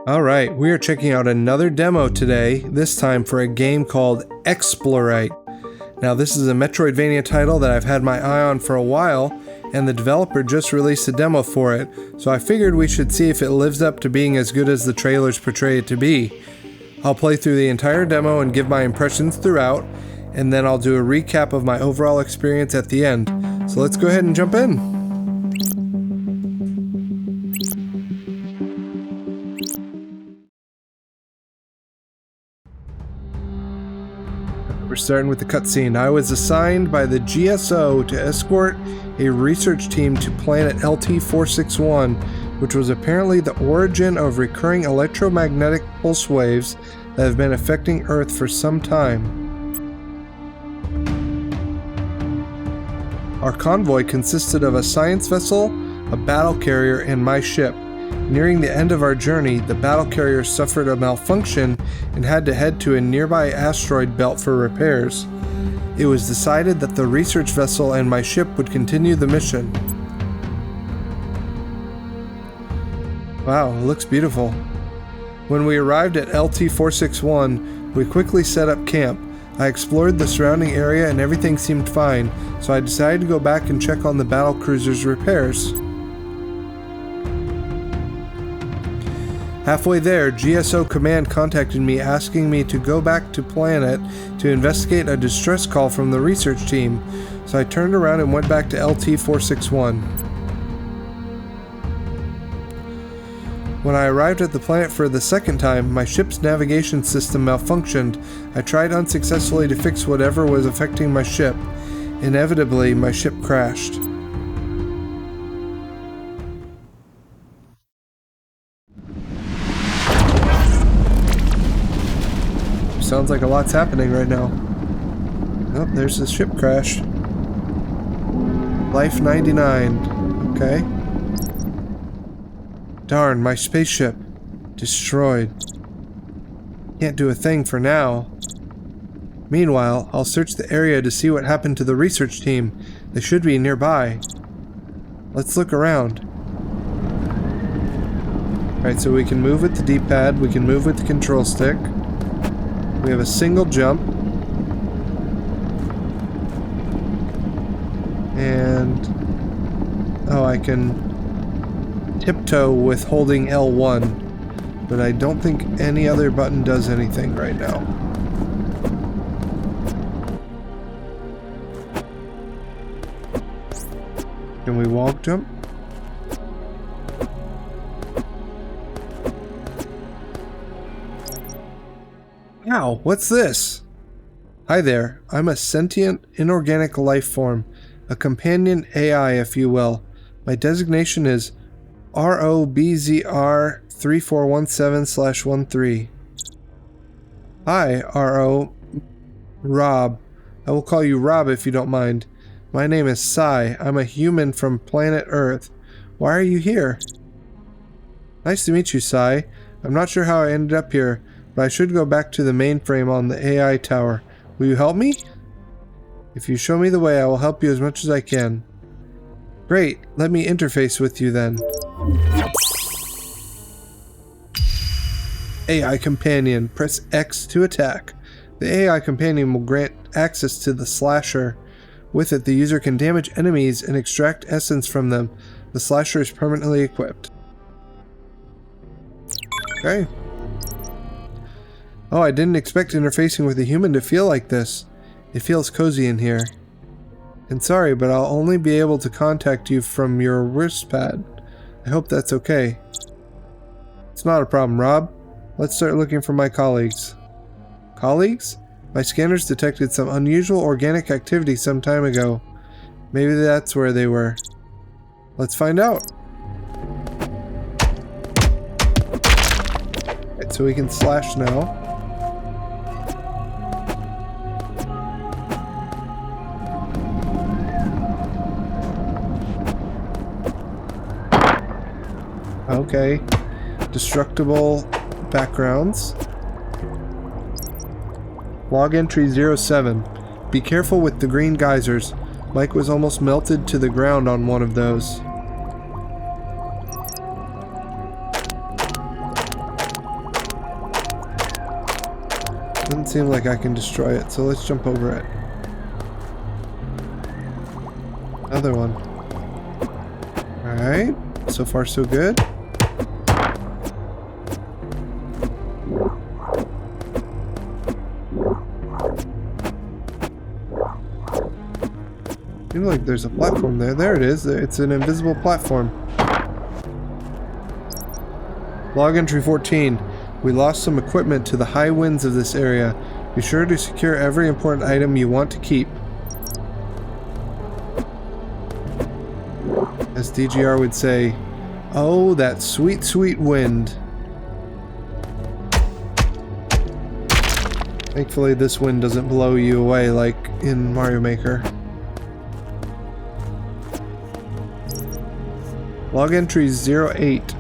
Alright, we are checking out another demo today, this time for a game called Xplorite. Now this is a Metroidvania title that I've had my eye on for a while, and the developer just released a demo for it, so I figured we should see if it lives up to being as good as the trailers portray it to be. I'll play through the entire demo and give my impressions throughout, and then I'll do a recap of my overall experience at the end. So let's go ahead and jump in. We're starting with the cutscene. I was assigned by the GSO to escort a research team to planet LT-461, which was apparently the origin of recurring electromagnetic pulse waves that have been affecting Earth for some time. Our convoy consisted of a science vessel, a battle carrier, and my ship. Nearing the end of our journey, the battle carrier suffered a malfunction and had to head to a nearby asteroid belt for repairs. It was decided that the research vessel and my ship would continue the mission. Wow, it looks beautiful. When we arrived at LT-461, we quickly set up camp. I explored the surrounding area and everything seemed fine, so I decided to go back and check on the battle cruiser's repairs. Halfway there, GSO Command contacted me asking me to go back to planet to investigate a distress call from the research team, so I turned around and went back to LT-461. When I arrived at the planet for the second time, my ship's navigation system malfunctioned. I tried unsuccessfully to fix whatever was affecting my ship. Inevitably, my ship crashed. Sounds like a lot's happening right now. Oh, there's the ship crash. Life 99. Okay. Darn, my spaceship. Destroyed. Can't do a thing for now. Meanwhile, I'll search the area to see what happened to the research team. They should be nearby. Let's look around. Alright, so we can move with the D-pad, we can move with the control stick. We have a single jump. And... oh, I can tiptoe with holding L1. But I don't think any other button does anything right now. Can we walk jump? Ow, what's this? Hi there, I'm a sentient, inorganic life form, a companion AI if you will. My designation is ROBZR3417/13. Hi, Rob. I will call you Rob if you don't mind. My name is Sai. I'm a human from planet Earth. Why are you here? Nice to meet you, Sai. I'm not sure how I ended up here, but I should go back to the mainframe on the AI tower. Will you help me? If you show me the way, I will help you as much as I can. Great, let me interface with you then. AI Companion. Press X to attack. The AI Companion will grant access to the slasher. With it, the user can damage enemies and extract essence from them. The slasher is permanently equipped. Okay. Oh, I didn't expect interfacing with a human to feel like this. It feels cozy in here. And sorry, but I'll only be able to contact you from your wrist pad. I hope that's okay. It's not a problem, Rob. Let's start looking for my colleagues. Colleagues? My scanners detected some unusual organic activity some time ago. Maybe that's where they were. Let's find out. Right, so we can slash now. Okay. Destructible backgrounds. Log entry 07. Be careful with the green geysers. Mike was almost melted to the ground on one of those. Doesn't seem like I can destroy it, so let's jump over it. Another one. Alright, so far so good. Seems like there's a platform there. There it is. It's an invisible platform. Log entry 14. We lost some equipment to the high winds of this area. Be sure to secure every important item you want to keep. As DGR would say, oh, that sweet, sweet wind. Thankfully, this wind doesn't blow you away like in Mario Maker. Log entries 08.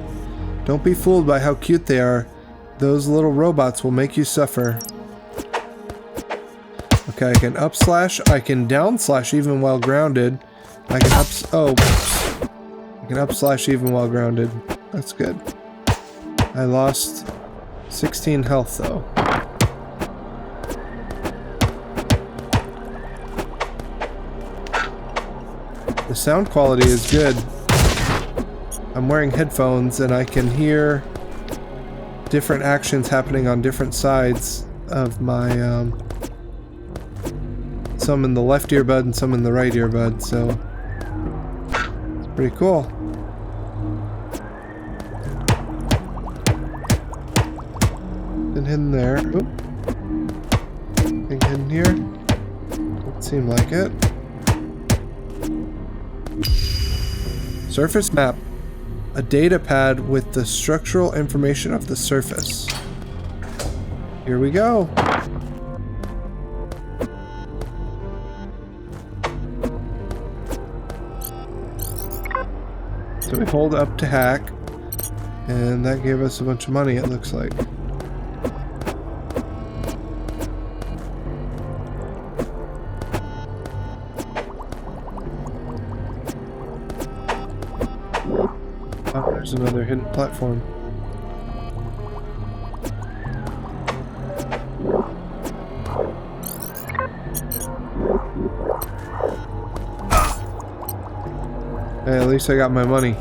Don't be fooled by how cute they are. Those little robots will make you suffer. Okay, I can up slash, I can down slash even while grounded. I can I can up slash even while grounded. That's good. I lost 16 health though. The sound quality is good. I'm wearing headphones and I can hear different actions happening on different sides of my some in the left earbud and some in the right earbud, so it's pretty cool. Been hidden there. Oop. Been hidden here. Doesn't seem like it. Surface map. A data pad with the structural information of the surface. Here we go. So we hold up to hack, and that gave us a bunch of money, it looks like. Oh, there's another hidden platform. Hey, at least I got my money.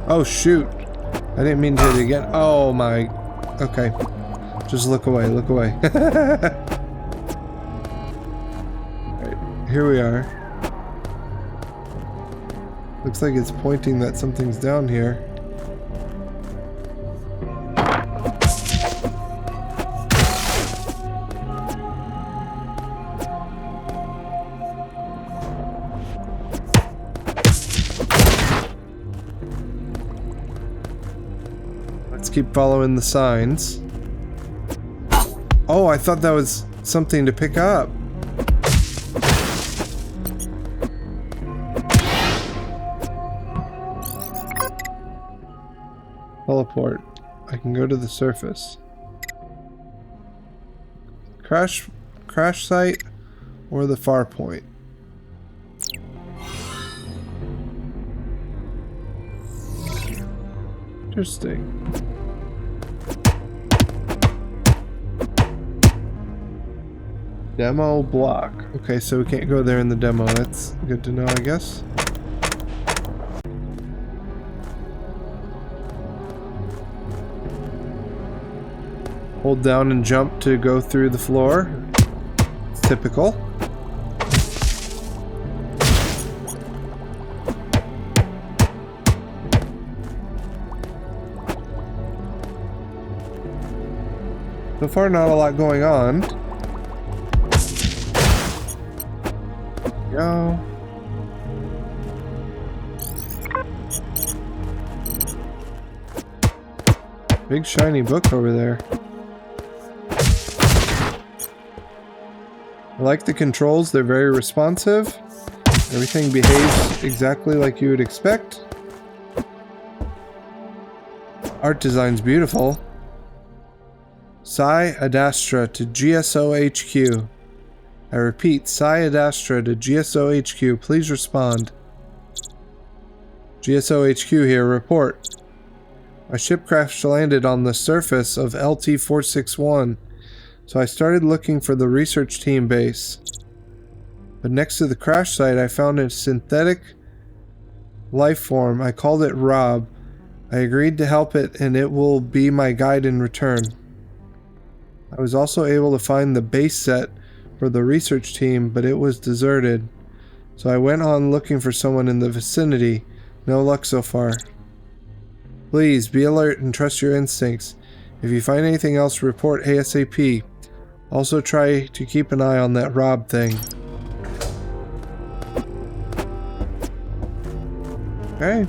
Oh shoot! I didn't mean to hit it again. Oh my... Okay. Just look away, look away. Alright, here we are. Looks like it's pointing that something's down here. Let's keep following the signs. Oh, I thought that was something to pick up. Teleport. I can go to the surface. Crash site or the far point. Interesting. Demo block. Okay, so we can't go there in the demo. That's good to know, I guess. Hold down and jump to go through the floor. It's typical. So far, not a lot going on. Go. Big shiny book over there. I like the controls, they're very responsive. Everything behaves exactly like you would expect. Art design's beautiful. Psi Adastra to GSO HQ. I repeat, Psi Adastra to GSO HQ. Please respond. GSO HQ here, report. My ship crash landed on the surface of LT-461. So I started looking for the research team base. But next to the crash site, I found a synthetic life form. I called it Rob. I agreed to help it, and it will be my guide in return. I was also able to find the base set for the research team, but it was deserted. So I went on looking for someone in the vicinity. No luck so far. Please, be alert and trust your instincts. If you find anything else, report ASAP. Also try to keep an eye on that Rob thing. Okay.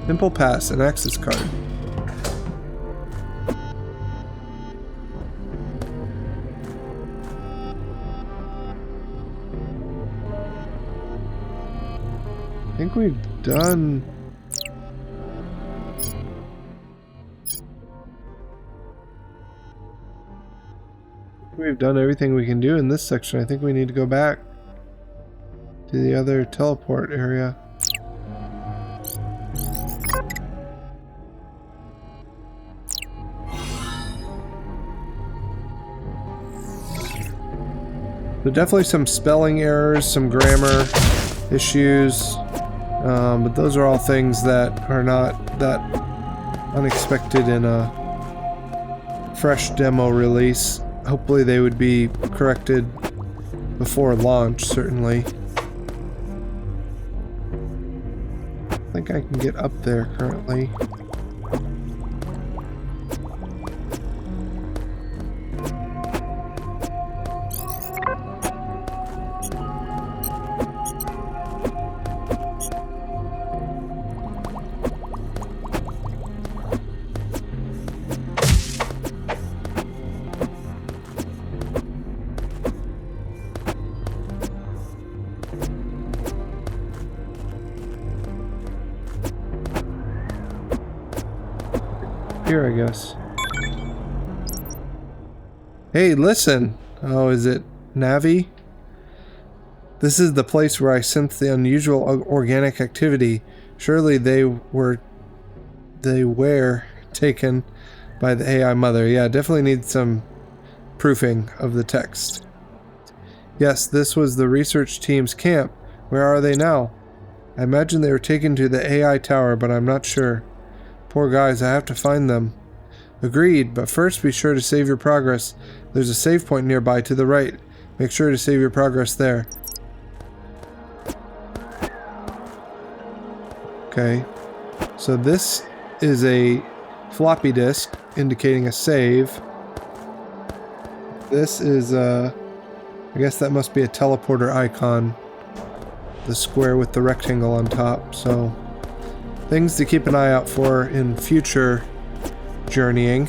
Simple pass, an access card. I think we've done... We've done everything we can do in this section. I think we need to go back to the other teleport area. So definitely some spelling errors, some grammar issues, but those are all things that are not that unexpected in a fresh demo release. Hopefully they would be corrected before launch, certainly. I think I can get up there currently. Here, I guess. Hey, listen! Oh, is it Navi? This is the place where I sensed the unusual organic activity. Surely they were taken by the AI mother. Yeah, definitely need some proofing of the text. Yes, this was the research team's camp. Where are they now? I imagine they were taken to the AI tower, but I'm not sure. Poor guys, I have to find them. Agreed, but first be sure to save your progress. There's a save point nearby to the right. Make sure to save your progress there. Okay, so this is a floppy disk indicating a save. This is I guess that must be a teleporter icon. The square with the rectangle on top, so things to keep an eye out for in future journeying.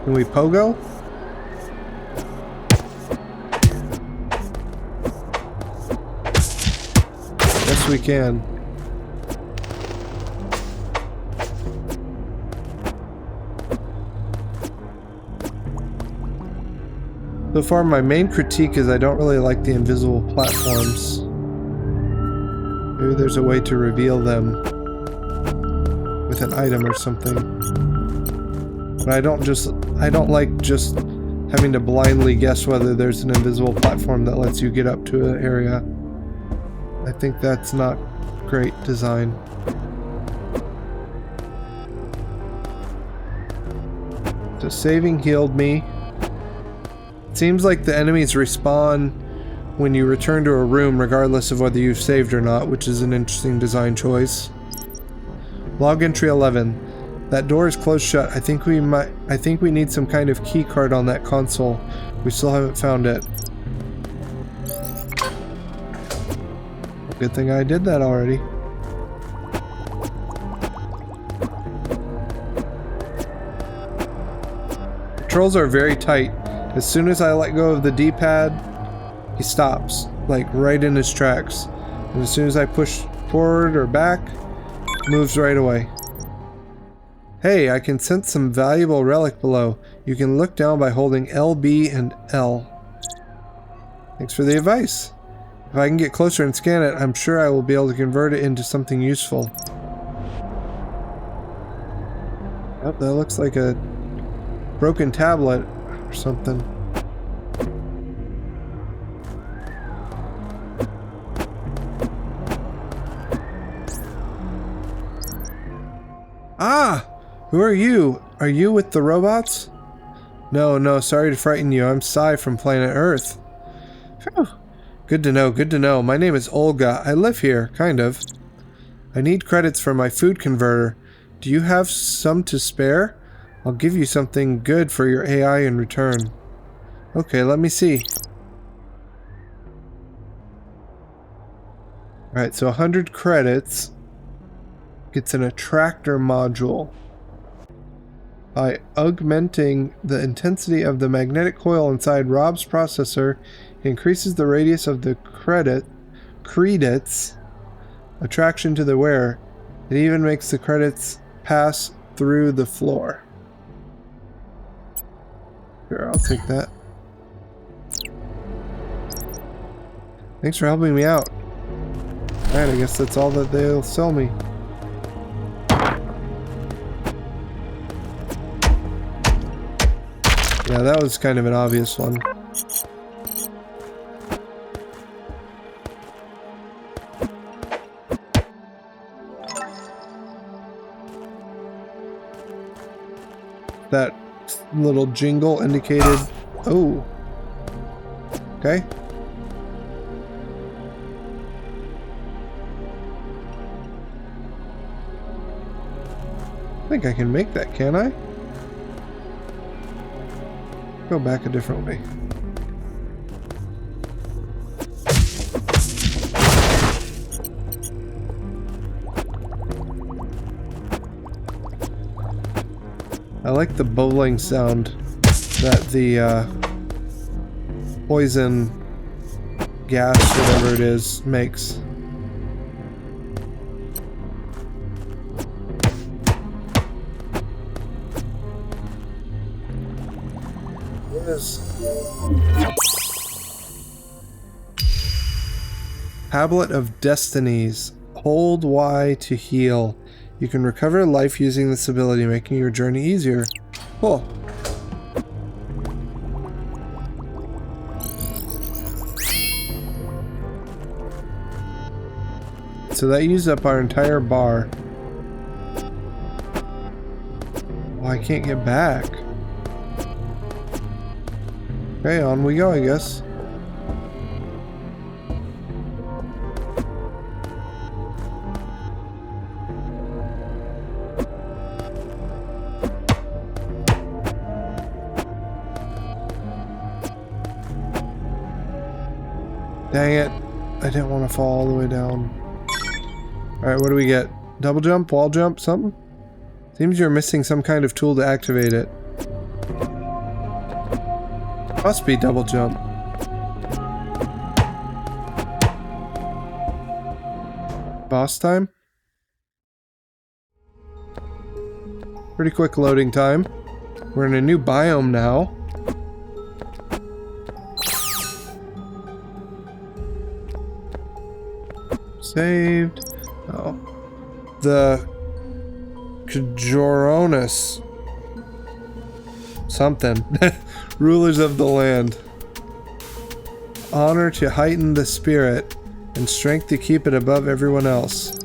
Can we pogo? Yes, we can. So far, my main critique is I don't really like the invisible platforms. Maybe there's a way to reveal them with an item or something. But I don't like just having to blindly guess whether there's an invisible platform that lets you get up to an area. I think that's not great design. So saving healed me. It seems like the enemies respawn when you return to a room regardless of whether you've saved or not, which is an interesting design choice. Log entry 11. That door is closed shut. I think we need some kind of key card on that console. We still haven't found it. Good thing I did that already. Controls are very tight. As soon as I let go of the D-pad, he stops, like right in his tracks. And as soon as I push forward or back, moves right away. Hey, I can sense some valuable relic below. You can look down by holding LB and L. Thanks for the advice. If I can get closer and scan it, I'm sure I will be able to convert it into something useful. Oh, that looks like a broken tablet or something. Ah! Who are you? Are you with the robots? No, sorry to frighten you. I'm Sai from planet Earth. Phew. Good to know. My name is Olga. I live here, kind of. I need credits for my food converter. Do you have some to spare? I'll give you something good for your AI in return. Okay, let me see. Alright, so 100 credits gets an attractor module. By augmenting the intensity of the magnetic coil inside Rob's processor, it increases the radius of the credits attraction to the wearer. It even makes the credits pass through the floor. Sure, I'll take that. Thanks for helping me out. Alright, I guess that's all that they'll sell me. Yeah, that was kind of an obvious one. That little jingle indicated... Oh. Okay. I think I can make that, can I? Go back a different way. I like the bowling sound that the poison gas, whatever it is, makes. Tablet of Destinies. Hold Y to heal. You can recover life using this ability, making your journey easier. Cool. So that used up our entire bar. Well, I can't get back. Okay, on we go, I guess. Dang it. I didn't want to fall all the way down. Alright, what do we get? Double jump? Wall jump? Something? Seems you're missing some kind of tool to activate it. Must be double jump. Boss time? Pretty quick loading time. We're in a new biome now. Saved. Oh. The Kajoronis. Something. Rulers of the land. Honor to heighten the spirit, and strength to keep it above everyone else.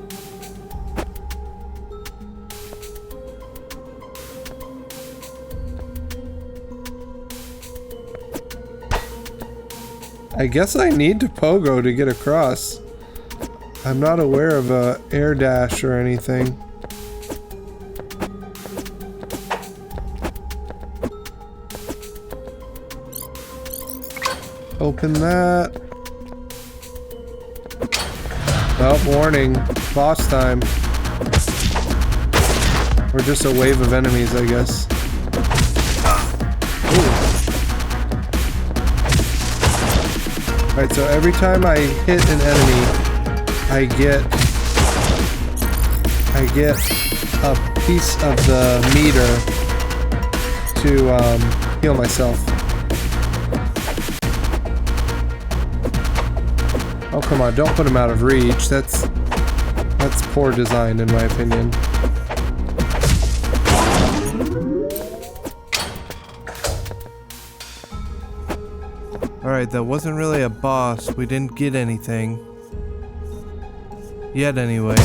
I guess I need to pogo to get across. I'm not aware of a air dash or anything. Open that. Oh, warning. Boss time. Or just a wave of enemies, I guess. Alright, so every time I hit an enemy, I get a piece of the meter to heal myself. Oh, come on, don't put him out of reach. That's poor design, in my opinion. Alright, that wasn't really a boss. We didn't get anything. Yet, anyway.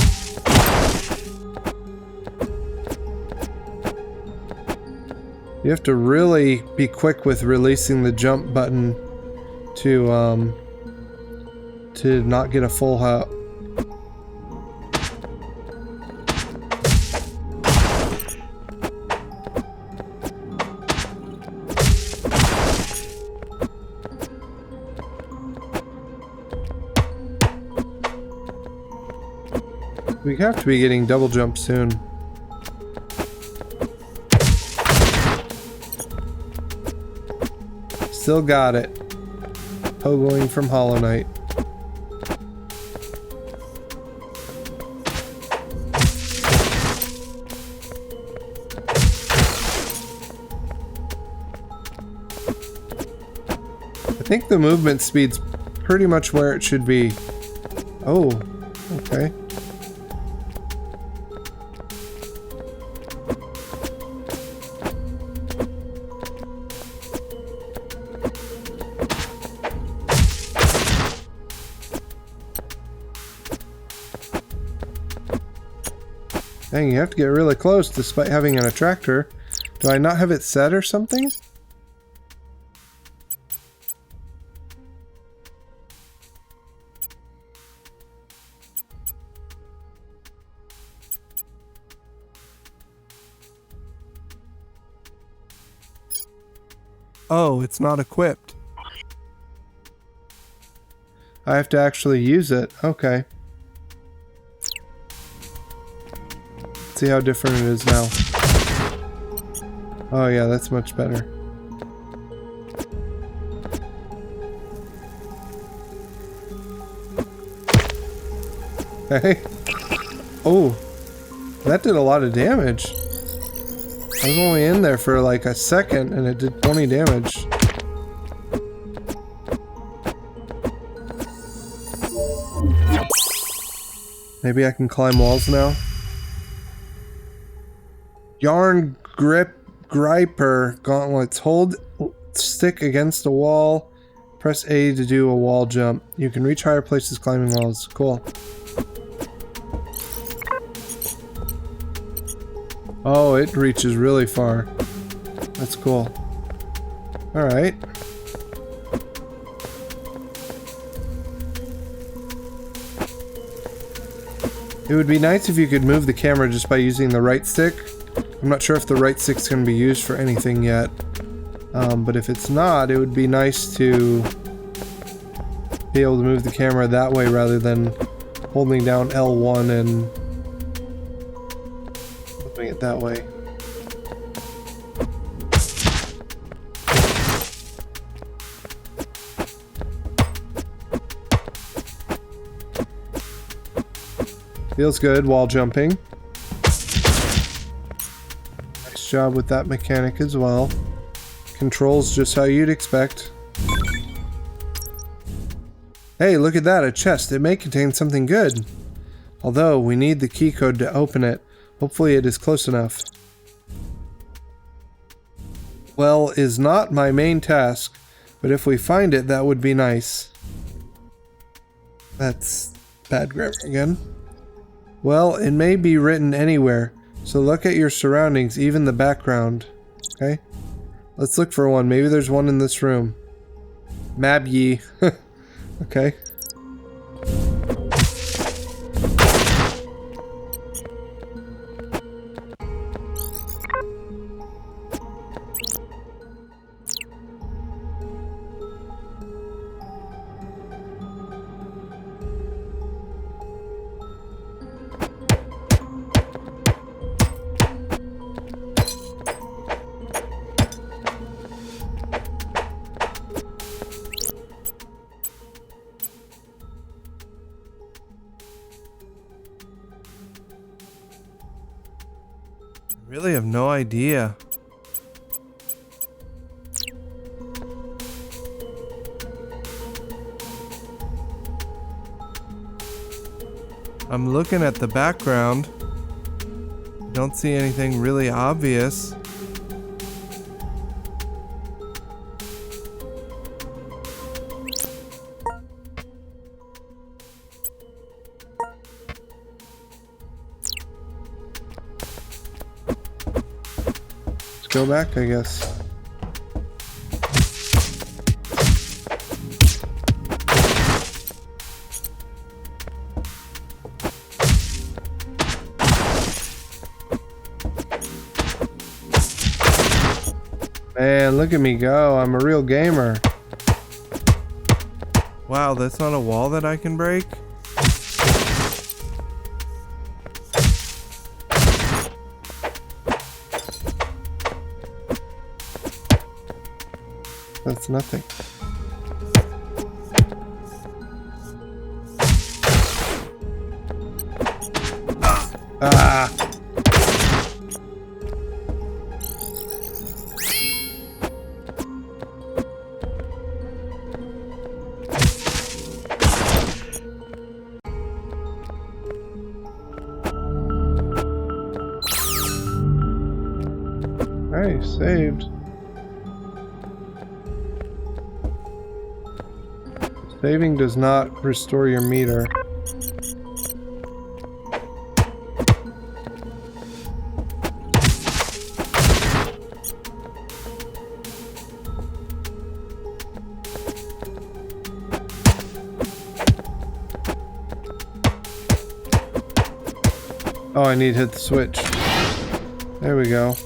You have to really be quick with releasing the jump button to not get a full health. We have to be getting double jump soon. Still got it. Pogoing from Hollow Knight. I think the movement speed's pretty much where it should be. Oh, okay. Dang, you have to get really close despite having an attractor. Do I not have it set or something? Oh, it's not equipped. I have to actually use it. Okay. See how different it is now. Oh yeah, that's much better. Hey. Oh, that did a lot of damage. I was only in there for like a second and it did 20 damage. Maybe I can climb walls now. Yarn Griper gauntlets. Hold stick against a wall. Press A to do a wall jump. You can reach higher places climbing walls. Cool. Oh, it reaches really far. That's cool. Alright. It would be nice if you could move the camera just by using the right stick. I'm not sure if the right stick's going to be used for anything yet. But if it's not, it would be nice to be able to move the camera that way rather than holding down L1 and moving it that way. Feels good wall jumping. Nice job with that mechanic as well. Controls just how you'd expect. Hey, look at that, a chest. It may contain something good. Although, we need the key code to open it. Hopefully it is close enough. Well, is not my main task, but if we find it, that would be nice. That's bad grammar again. Well, it may be written anywhere, so look at your surroundings, even the background. Okay? Let's look for one. Maybe there's one in this room. Mabye. Okay. Really have no idea. I'm looking at the background. Don't see anything really obvious. Let's go back, I guess. Man, look at me go. I'm a real gamer. Wow, that's not a wall that I can break? That's nothing. Ah! Hey, saved. Saving does not restore your meter. Oh, I need to hit the switch. There we go.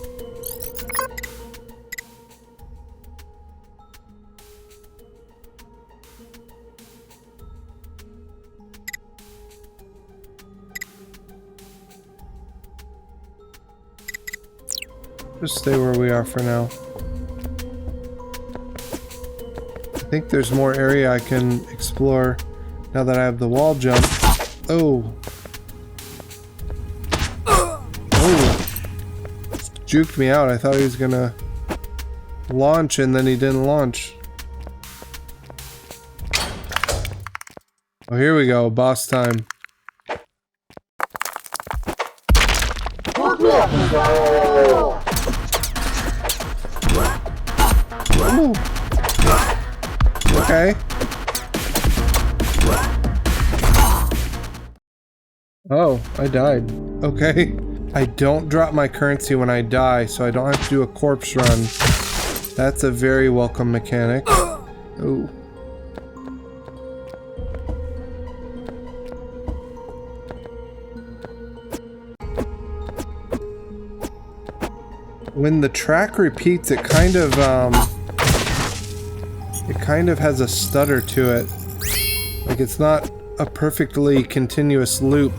Just stay where we are for now. I think there's more area I can explore now that I have the wall jump. Oh. Oh. Juked me out. I thought he was gonna launch and then he didn't launch. Oh, here we go. Boss time. Ooh. Okay. Oh, I died. Okay. I don't drop my currency when I die, so I don't have to do a corpse run. That's a very welcome mechanic. Ooh. When the track repeats, it kind of has a stutter to it. Like it's not a perfectly continuous loop.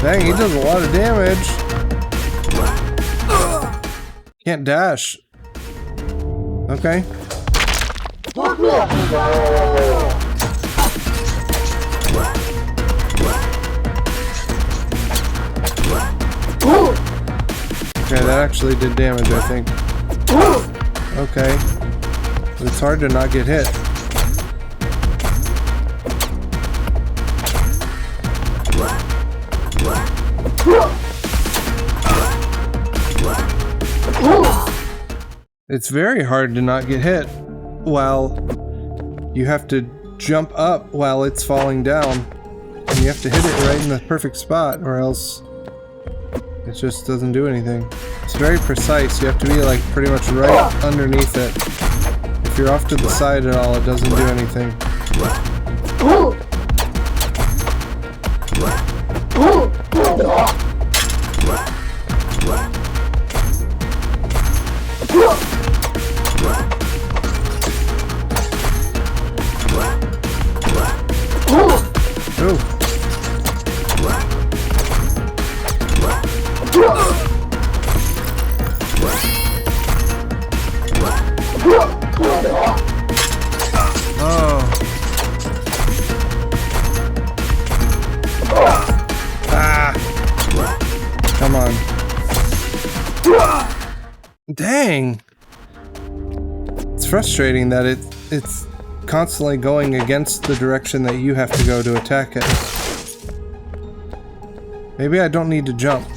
Dang, he does a lot of damage. Can't dash. Okay. Okay, that actually did damage, I think. Okay. But it's hard to not get hit. It's very hard to not get hit while you have to jump up while it's falling down. And you have to hit it right in the perfect spot or else it just doesn't do anything. It's very precise. You have to be like pretty much right underneath it. If you're off to the side at all, it doesn't do anything. Oh. Dang! It's frustrating that it's constantly going against the direction that you have to go to attack it. Maybe I don't need to jump.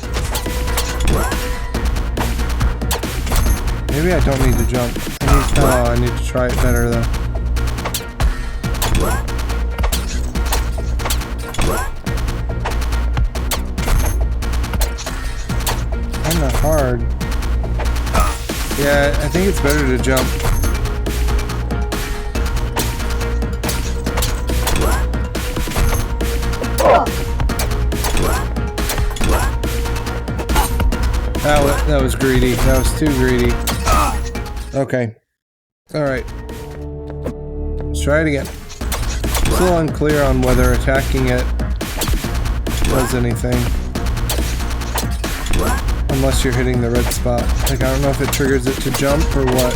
Maybe I don't need to jump. I need to try it better though. Kinda hard. Yeah, I think it's better to jump. That was greedy. That was too greedy. Okay. Alright. Let's try it again. Still unclear on whether attacking it does anything. Unless you're hitting the red spot. Like, I don't know if it triggers it to jump or what.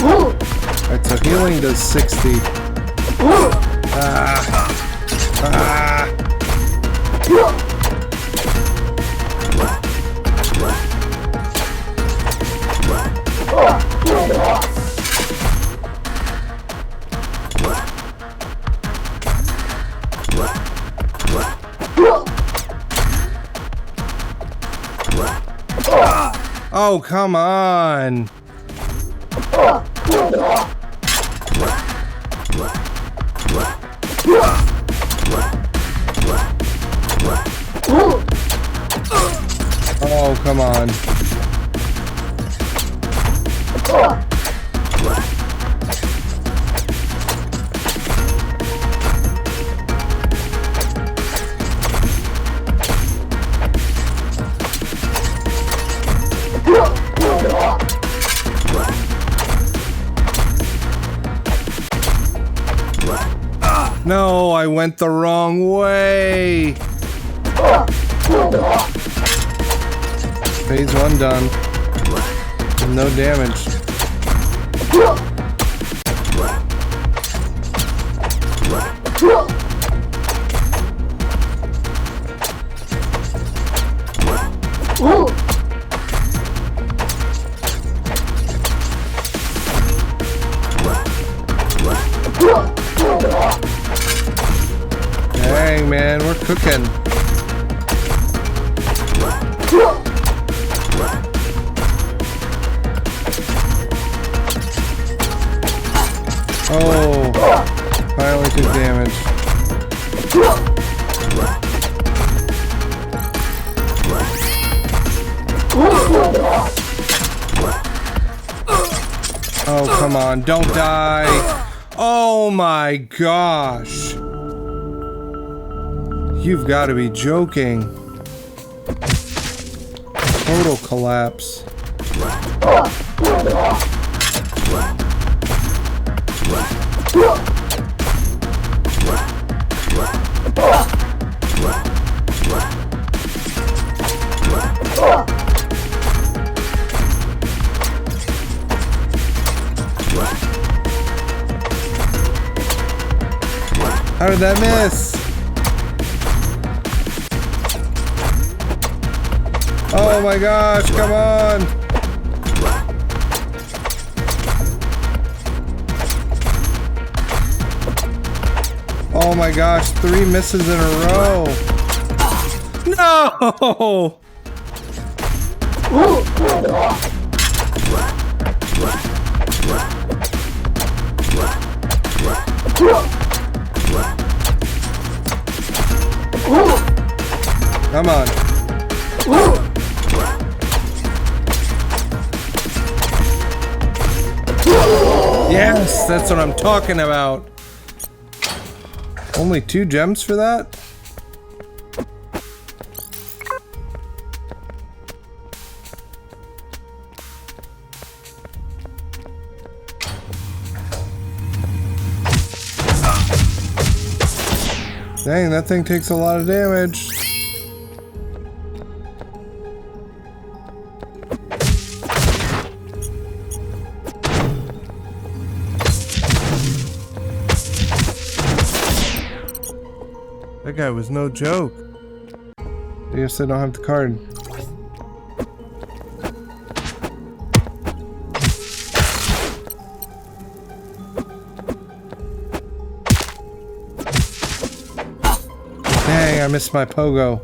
Alright, so healing does 60. Oh, come on! Oh, come on. No, I went the wrong way. Phase 1 done. No damage. Dang, man, we're cooking. Oh, finally took damage. Oh, come on, don't die. Oh my gosh. You've got to be joking. Total collapse. How did that miss? Oh my gosh, come on! Oh my gosh, 3 misses in a row! No! Come on. Yes, that's what I'm talking about. Only 2 gems for that? Dang, that thing takes a lot of damage. That guy was no joke. I guess I don't have the card. Dang, I missed my pogo.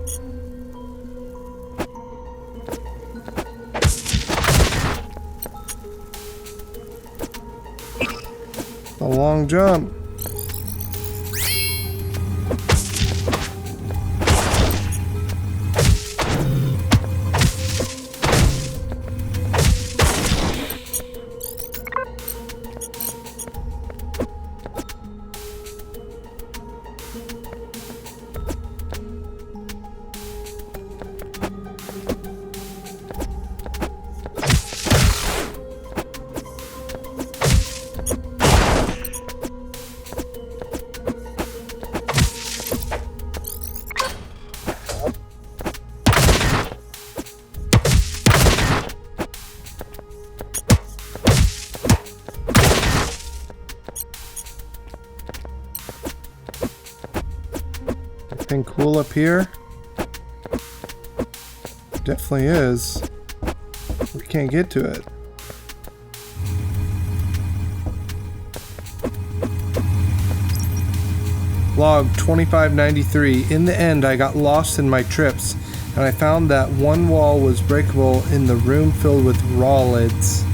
A long jump. Anything cool up here? Definitely is. We can't get to it. Log 2593. In the end, I got lost in my trips, and I found that one wall was breakable in the room filled with raw lids.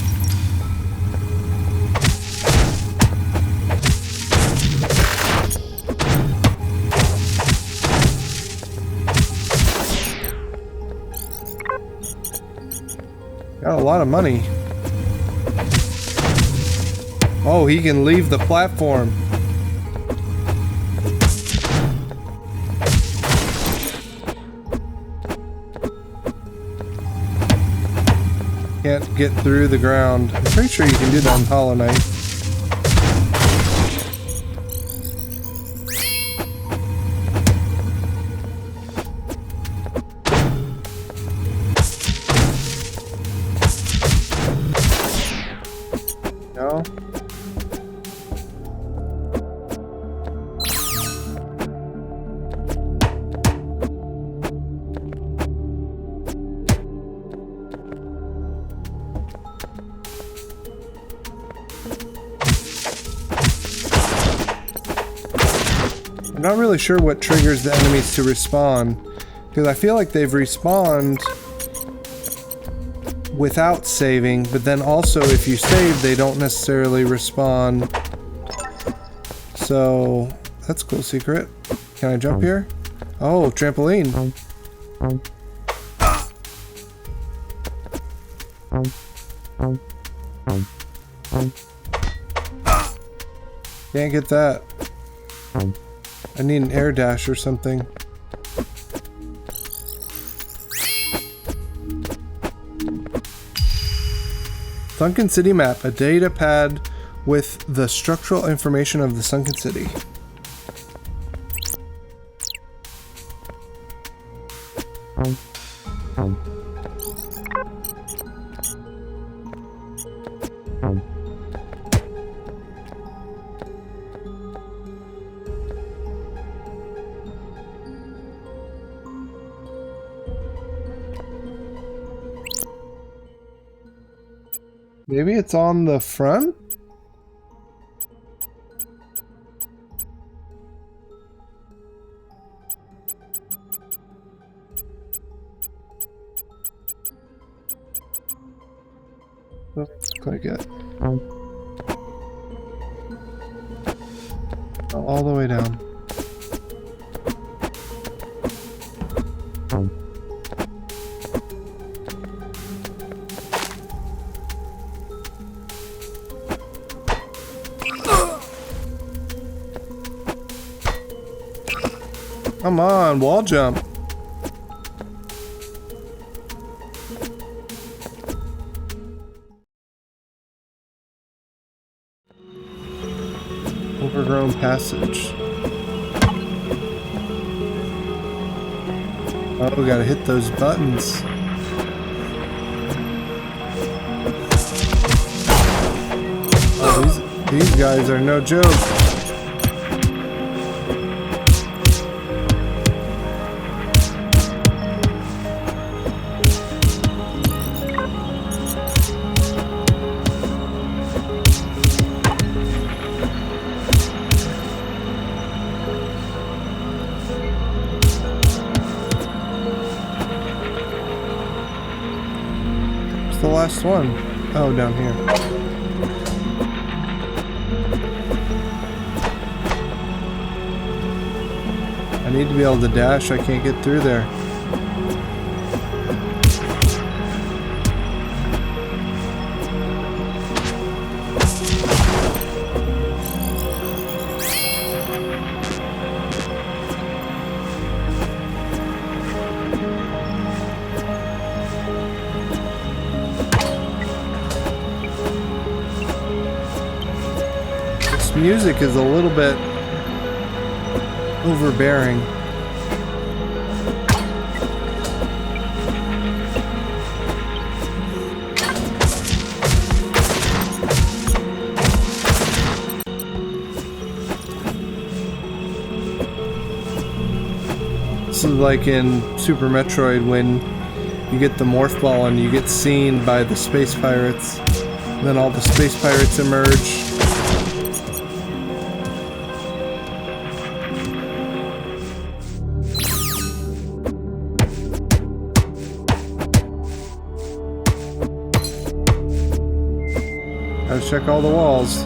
Got a lot of money. Oh, he can leave the platform. Can't get through the ground. I'm pretty sure you can do that in Hollow Knight. No? I'm not really sure what triggers the enemies to respawn, because I feel like they've respawned without saving, but then also if you save, they don't necessarily respawn. So that's a cool secret. Can I jump here? Oh, trampoline. Can't get that. I need an air dash or something. Sunken City map, a data pad with the structural information of the sunken city. Maybe it's on the front? Doesn't look like it. All the way down. Come on, wall jump. Overgrown passage. Oh, we gotta hit those buttons. Oh, these guys are no joke. The last one. Oh, down here. I need to be able to dash. I can't get through there. Music is a little bit overbearing. This is like in Super Metroid when you get the morph ball and you get seen by the space pirates. And then all the space pirates emerge. Gotta check all the walls.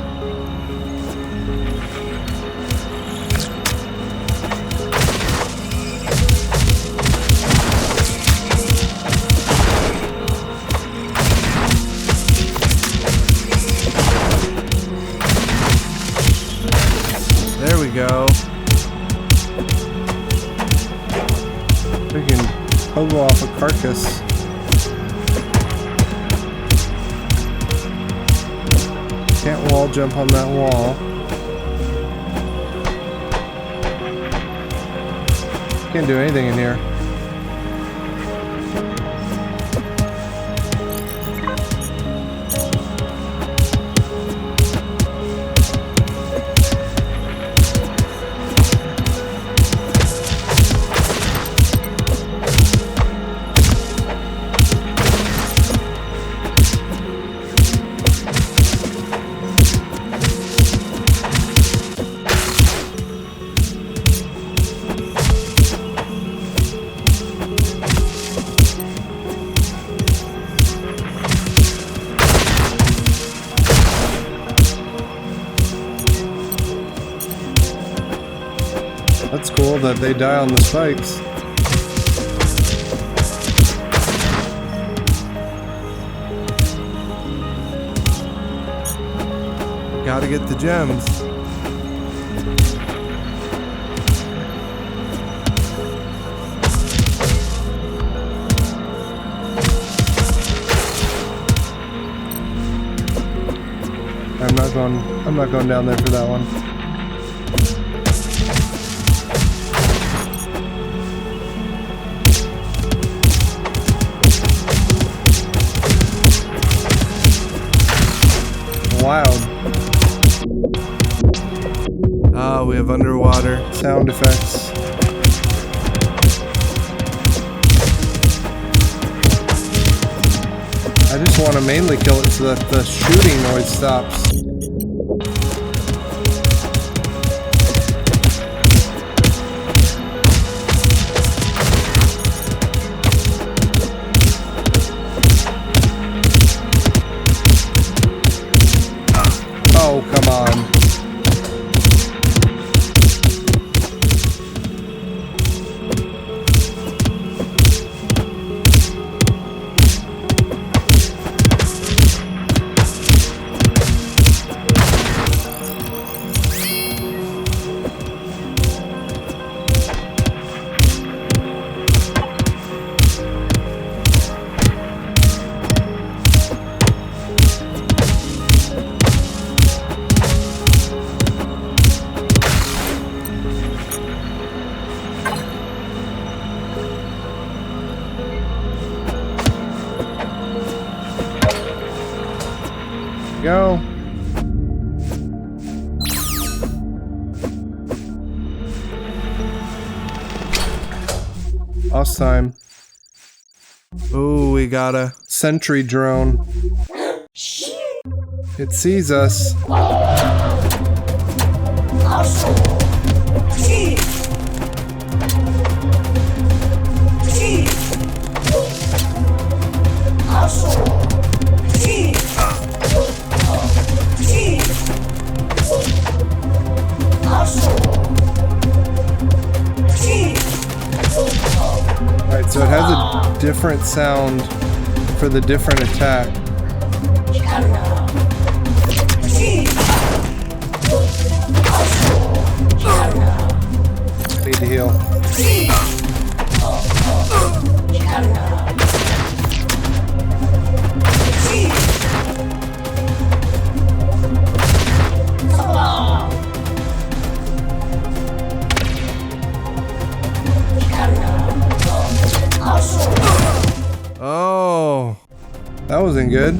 There we go. Freaking pogo off a carcass. Can't wall jump on that wall. Can't do anything in here. That's cool that they die on the spikes. Gotta get the gems. I'm not going down there for that one. Loud. Ah, we have underwater sound effects. I just want to mainly kill it so that the shooting noise stops. Oh, come on. go. Last time. Ooh, we got a Sentry drone. It sees us. Alright, so it has a different sound for the different attack. Need to heal. Oh, that wasn't good.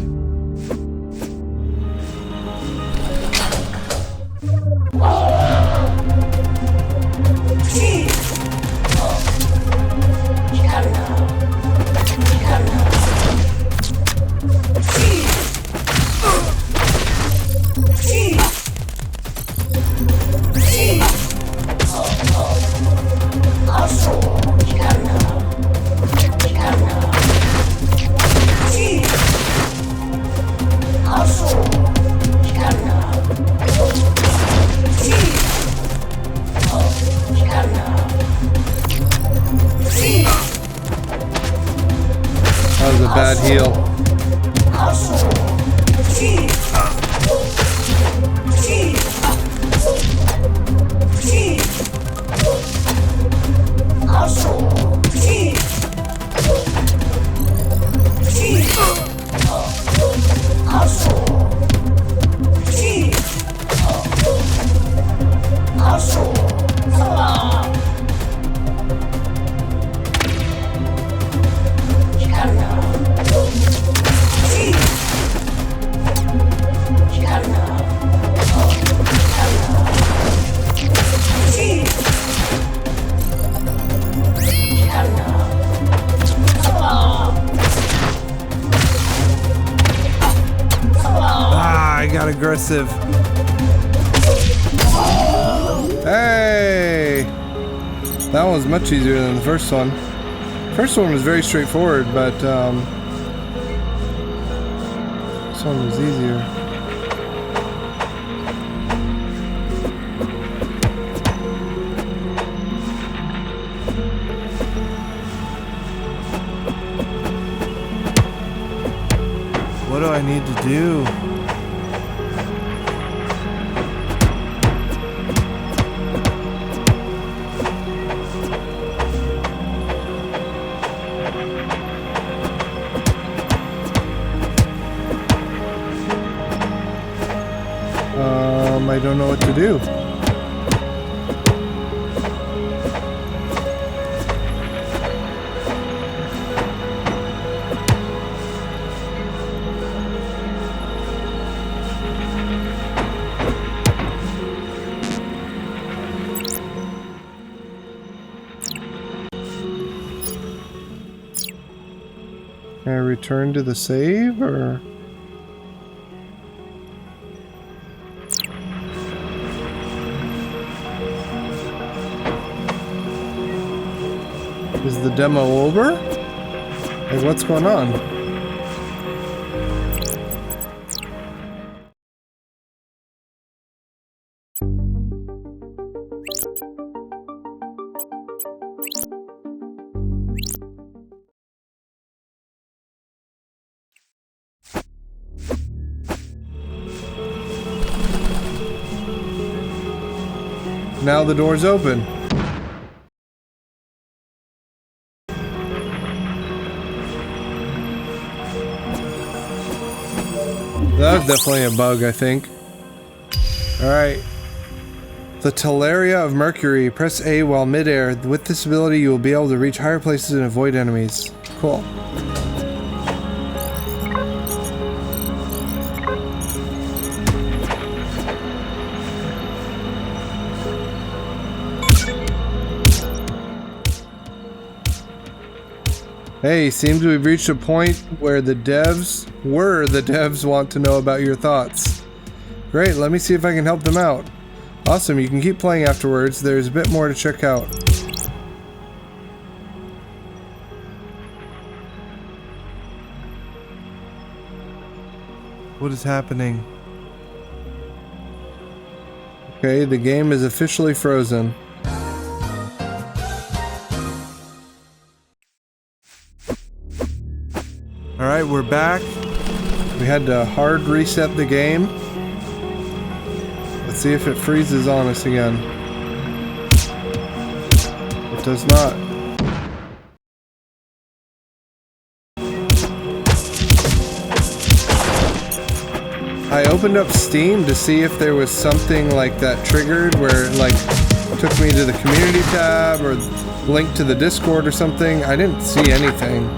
That was a bad heal. I got aggressive. Hey! That one was much easier than the first one. First one was very straightforward, but this one was easier. What do I need to do? I don't know what to do. Can I return to the save, or? Is the demo over? Like, what's going on? Now the door's open. That was definitely a bug, I think. Alright. The Teleria of Mercury. Press A while midair. With this ability, you will be able to reach higher places and avoid enemies. Cool. Hey, seems we've reached a point where the devs want to know about your thoughts. Great, let me see if I can help them out. Awesome, you can keep playing afterwards. There's a bit more to check out. What is happening? Okay, the game is officially frozen. Alright, we're back. We had to hard reset the game. Let's see if it freezes on us again. It does not. I opened up Steam to see if there was something like that triggered where it like took me to the community tab or linked to the Discord or something. I didn't see anything.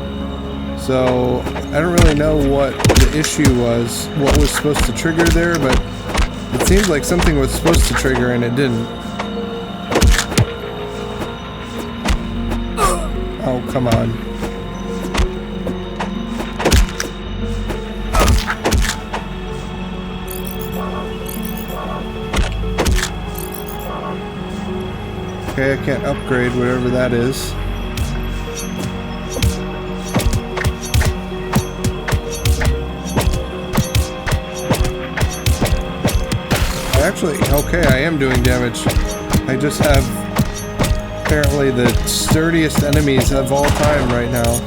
So I don't really know what the issue was, what was supposed to trigger there, but it seems like something was supposed to trigger and it didn't. Oh, come on. Okay, I can't upgrade whatever that is. Actually, okay, I am doing damage. I just have apparently the sturdiest enemies of all time right now.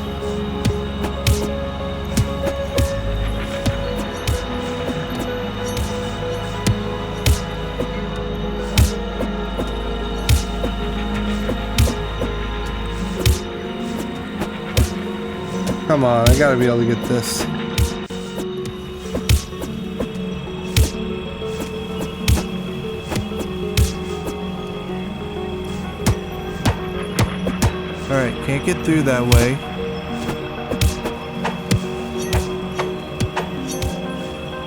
Come on, I gotta be able to get this. Alright, can't get through that way.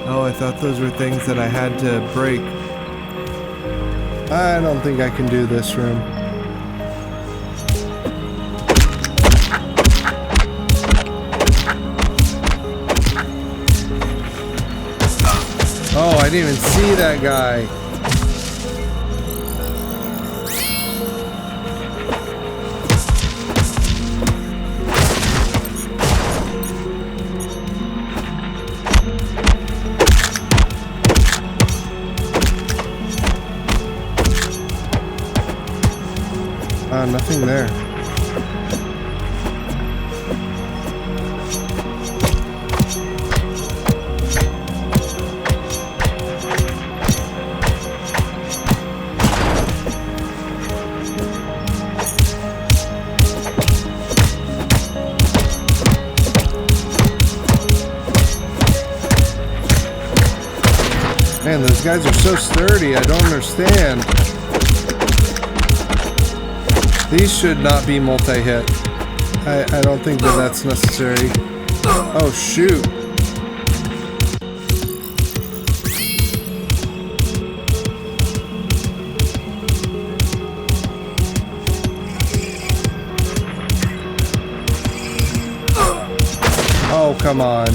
Oh, I thought those were things that I had to break. I don't think I can do this room. Oh, I didn't even see that guy. Nothing there. Man, those guys are so sturdy, I don't understand. These should not be multi-hit. I don't think that that's necessary. Oh, shoot. Oh, come on.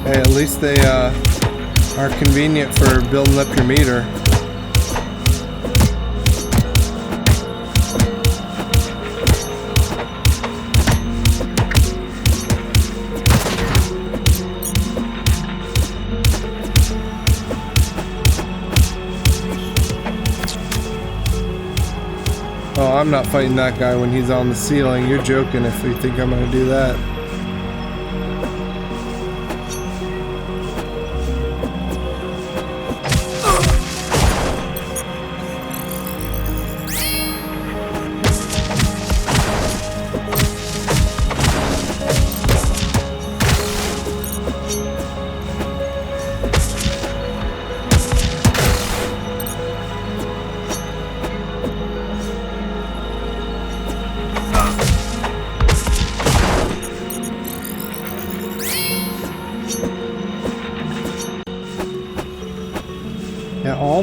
Hey, at least they are convenient for building up your meter. Oh, I'm not fighting that guy when he's on the ceiling. You're joking if you think I'm gonna do that.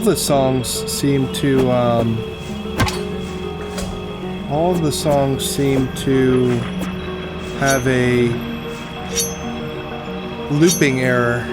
all the songs seem to have a looping error.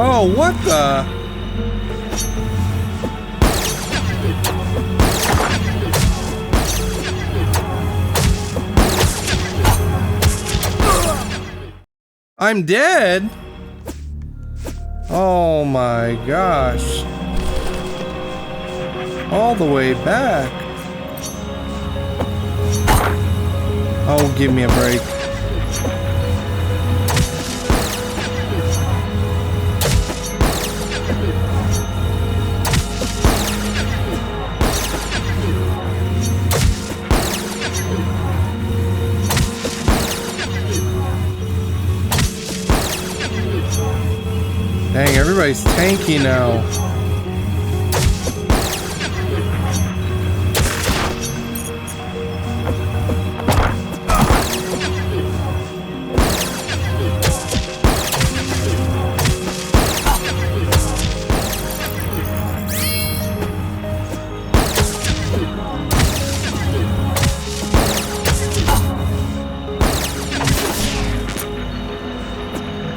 Oh, what the? I'm dead? Oh my gosh. All the way back. Oh, give me a break. Dang, everybody's tanky now.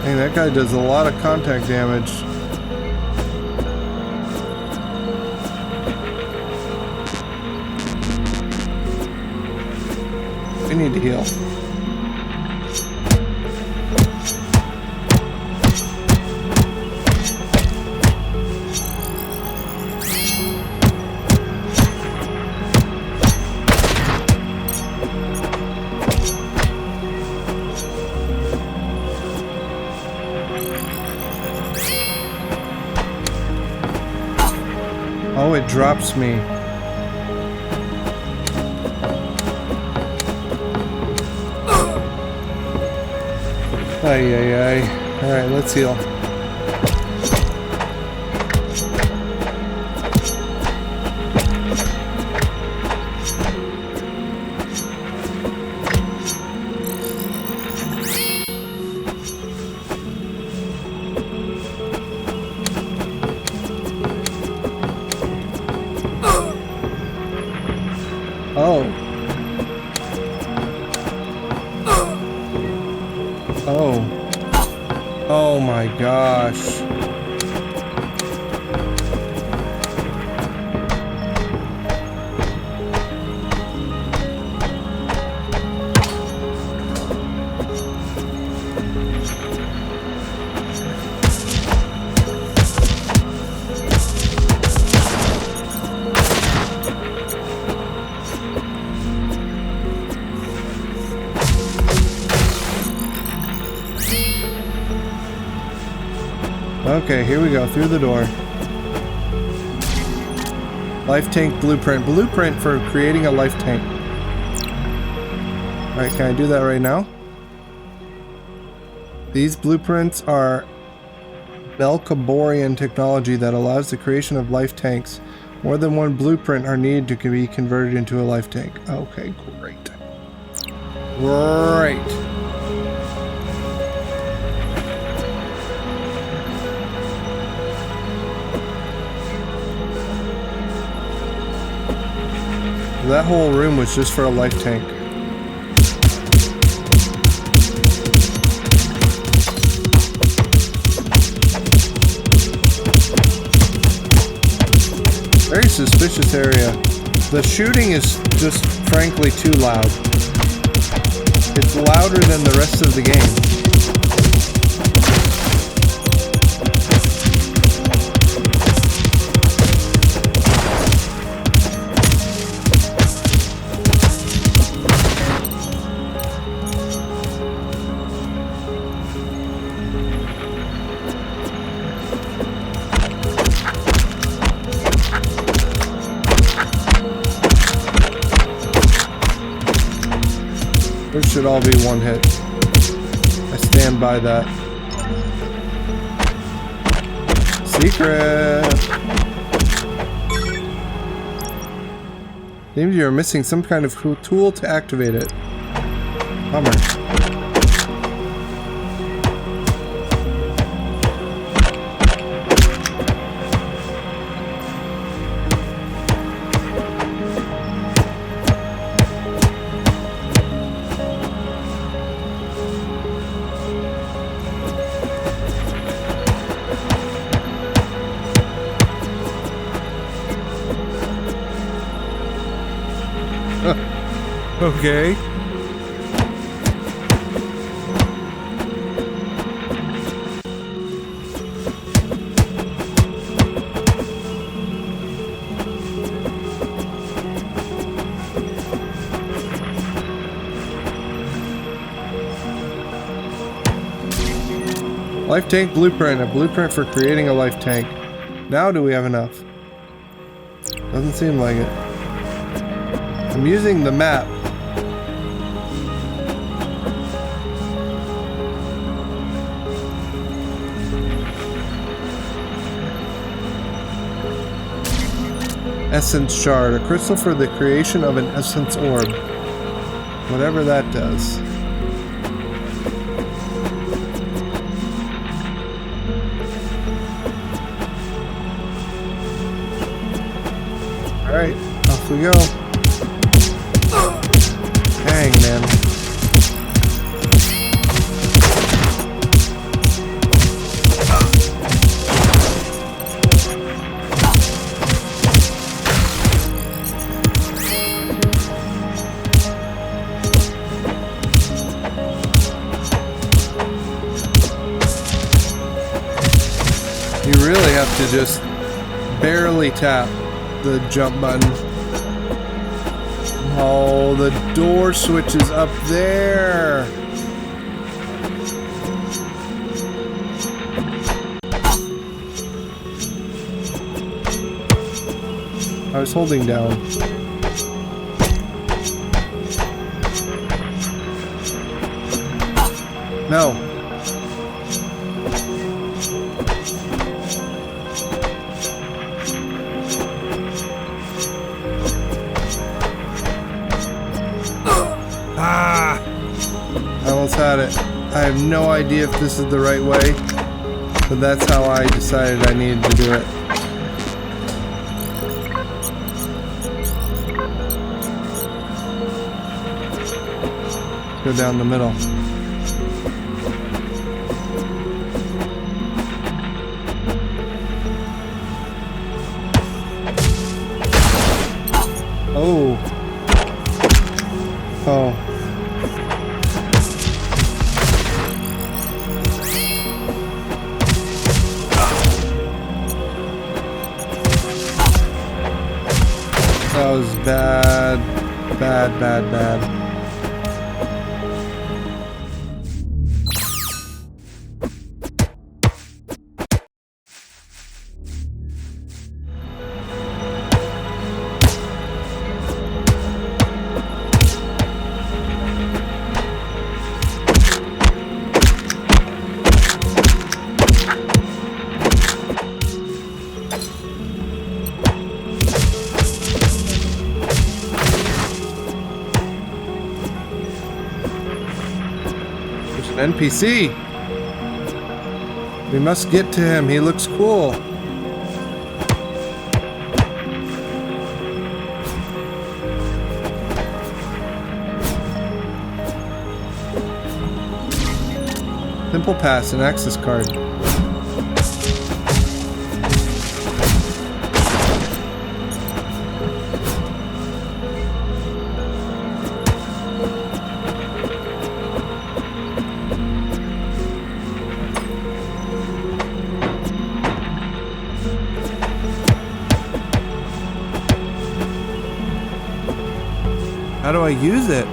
Dang, that guy does a lot of contact damage. We need to heal. Oh, it drops me. Ay, ay, ay. Alright, let's heal. Oh. Oh. Oh my gosh. Okay, here we go, through the door. Life tank blueprint. Blueprint for creating a life tank. Alright, can I do that right now? These blueprints are Melkaborian technology that allows the creation of life tanks. More than one blueprint are needed to be converted into a life tank. Okay, great. Great. That whole room was just for a life tank. Very suspicious area. The shooting is just frankly too loud. It's louder than the rest of the game. It should all be one hit. I stand by that. Secret! Seems you're missing some kind of tool to activate it. Bummer. Okay. Life tank blueprint. A blueprint for creating a life tank. Now do we have enough? Doesn't seem like it. I'm using the map. Essence shard. A crystal for the creation of an essence orb. Whatever that does. Alright, off we go. Dang, man. You really have to just barely tap the jump button. Oh, the door switch is up there. I was holding down. No. I almost had it. I have no idea if this is the right way, but that's how I decided I needed to do it. Go down the middle. Oh. Oh. That was bad. Bad, bad, bad. NPC. We must get to him. He looks cool. Simple pass and access card. How do I use it?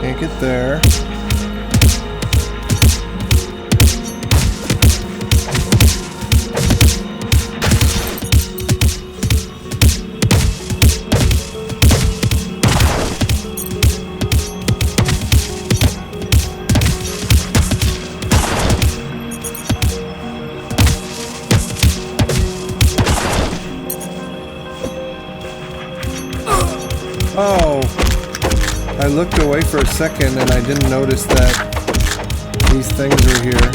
Can't get there. Oh, I looked away for a second and I didn't notice that these things were here.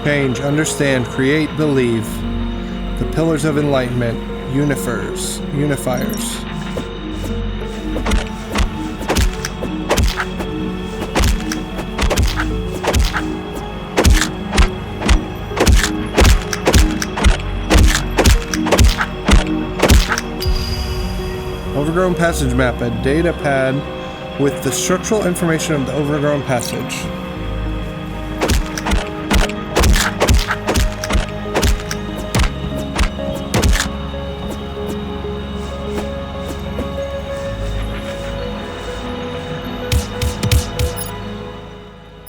Change, understand, create, believe. The pillars of enlightenment, unifiers. Overgrown passage map, a data pad with the structural information of the overgrown passage.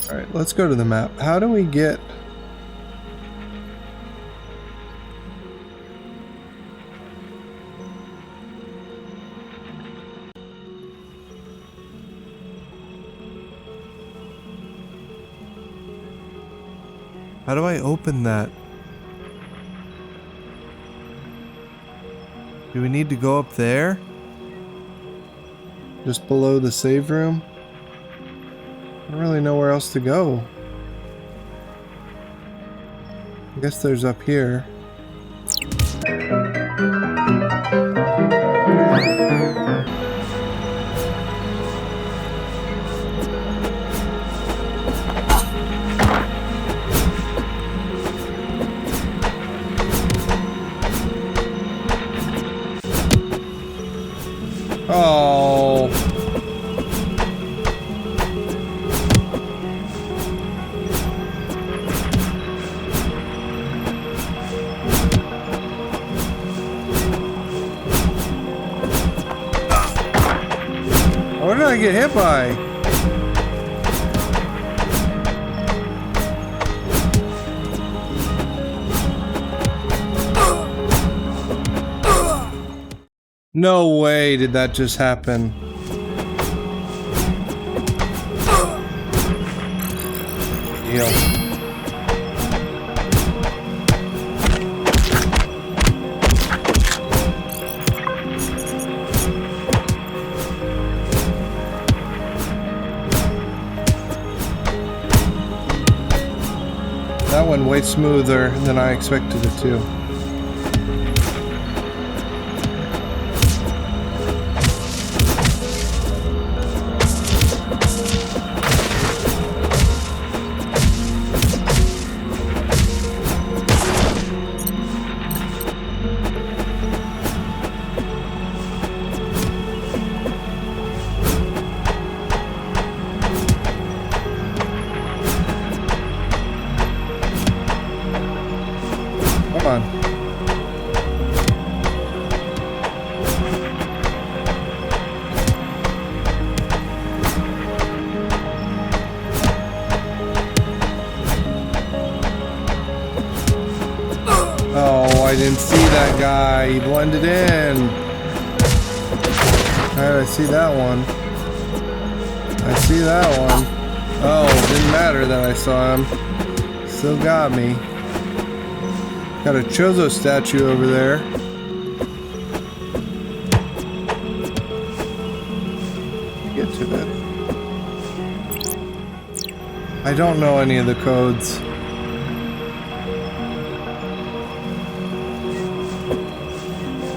Alright, let's go to the map. How do we get... How do I open that? Do we need to go up there? Just below the save room? I don't really know where else to go. I guess there's up here. Oh. What did I get hit by? No way did that just happen. Deal. That went way smoother than I expected it to. Come on. Oh, I didn't see that guy. He blended in. Alright, I see that one. I see that one. Oh, it didn't matter that I saw him. Still got me. Got a Chozo statue over there. Get to it. I don't know any of the codes.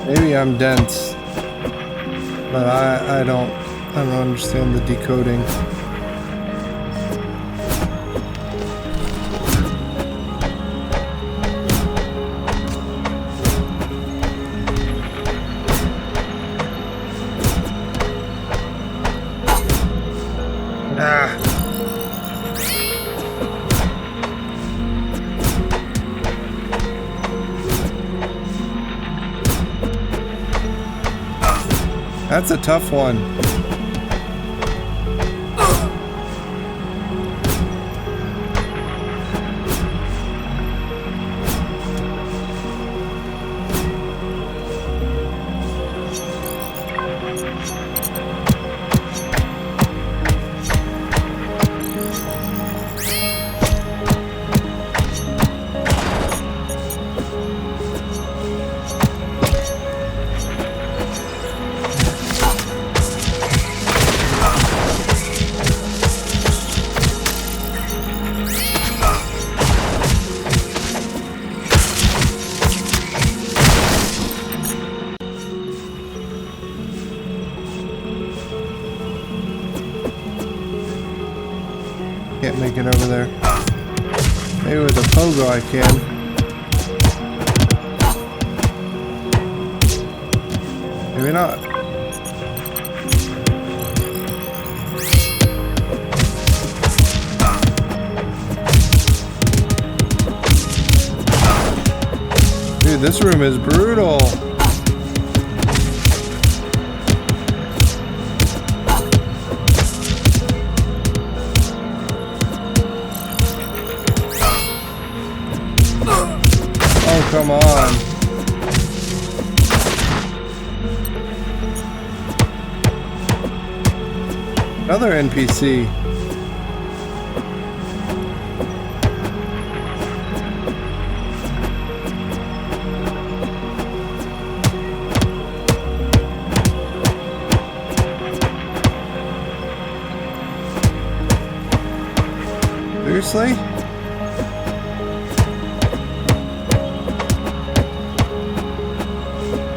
Maybe I'm dense, but I don't understand the decoding. That's a tough one. Can't make it over there. Maybe with a pogo I can. Maybe not. Dude, this room is brutal. Oh, come on. Another NPC. Seriously?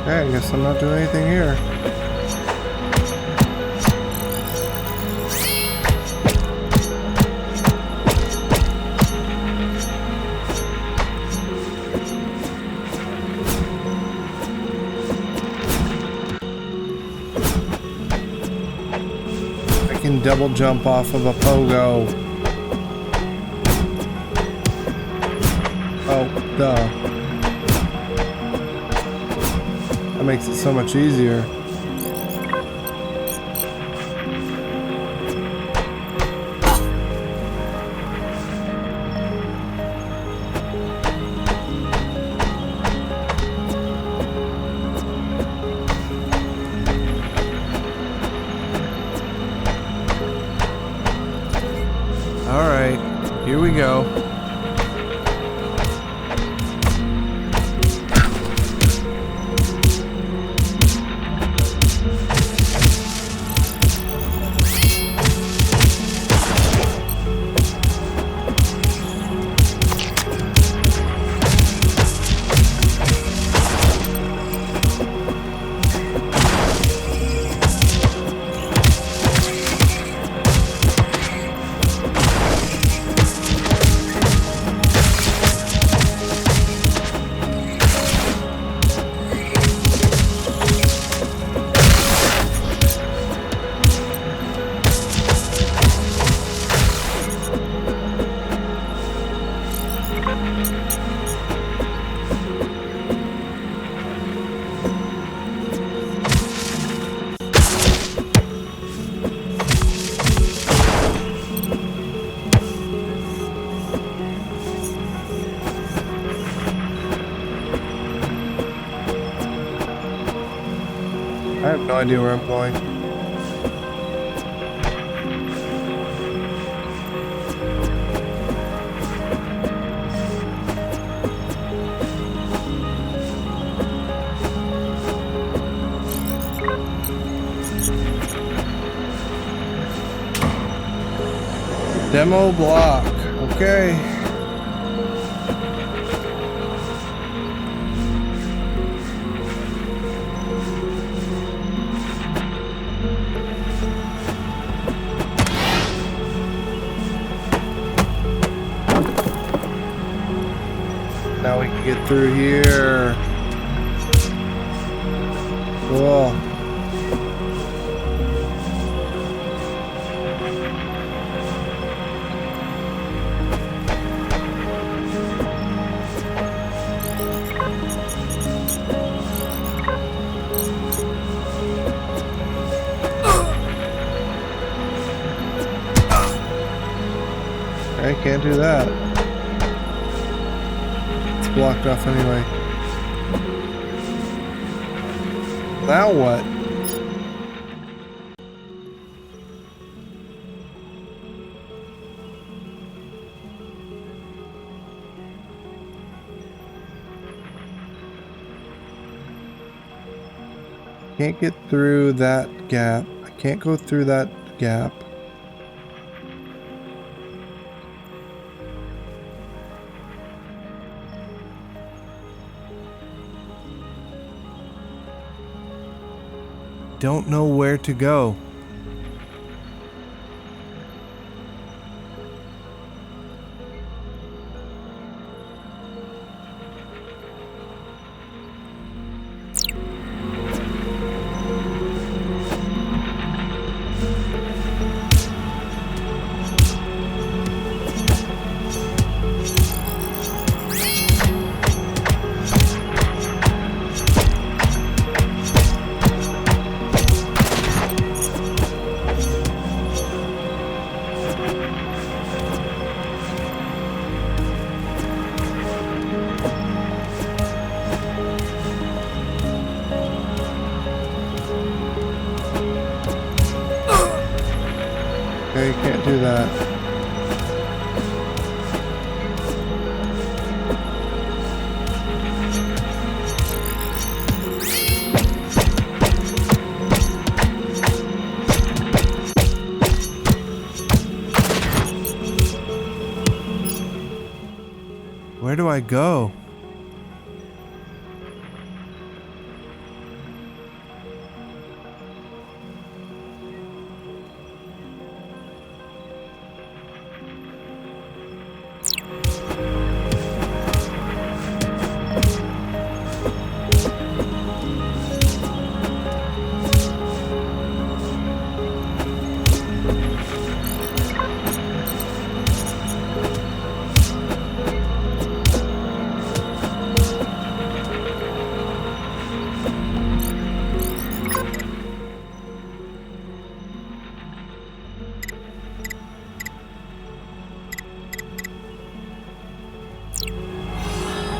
Okay, I guess I'm not doing anything here. I can double jump off of a pogo. Oh, duh. That makes it so much easier. All right, here we go. I have no idea where I'm going. Demo block. Okay. Now we can get through here. Cool. can't do that. It's blocked off anyway. Now what? Can't get through that gap. I can't go through that gap. Don't know where to go. Okay, can't do that. Where do I go?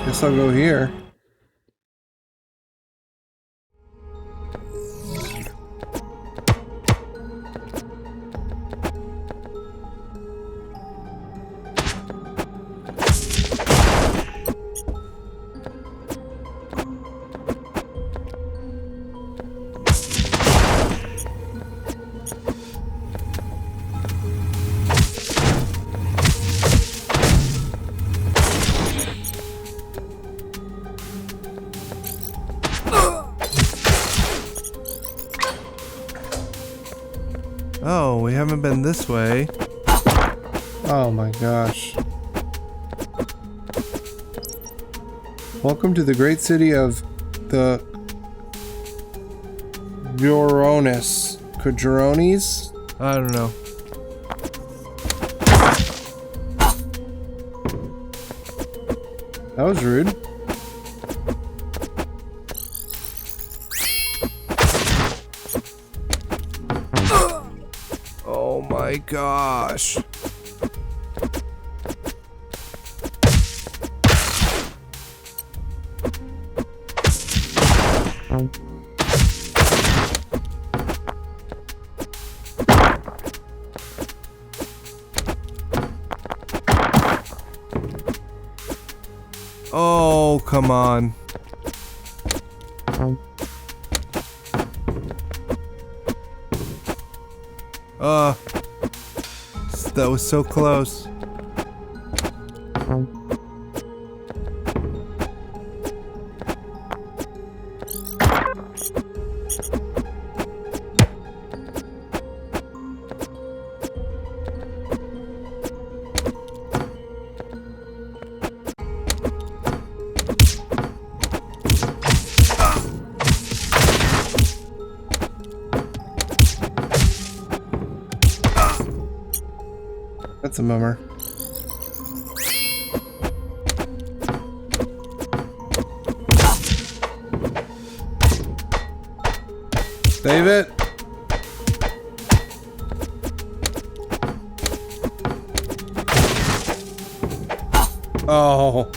Guess I'll go here. Oh, we haven't been this way. Oh my gosh. Welcome to the great city of the Kudronis? I don't know. That was rude. Oh my gosh. Oh, come on. That was so close. That's a bummer. Save it. Oh.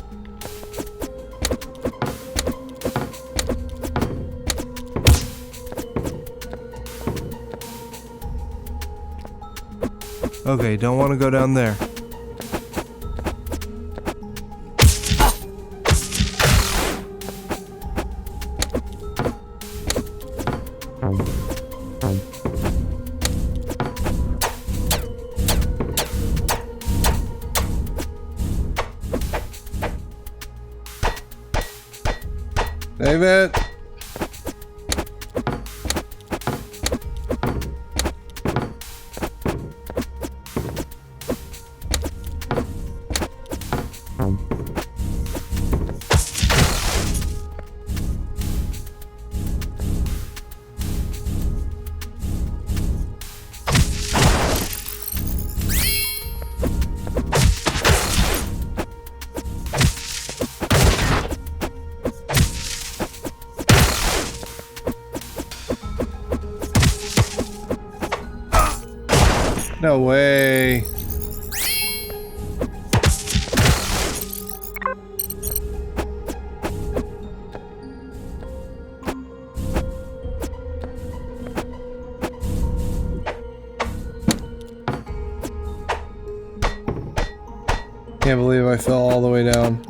Okay, don't want to go down there. Save it. No way. Can't believe I fell all the way down.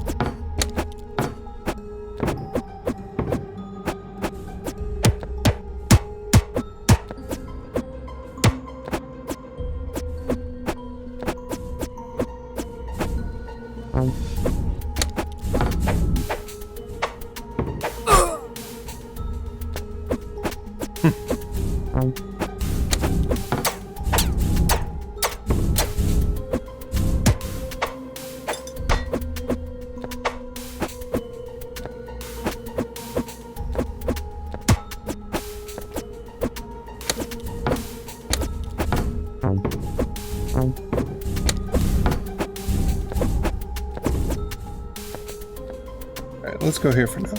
Alright, let's go here for now.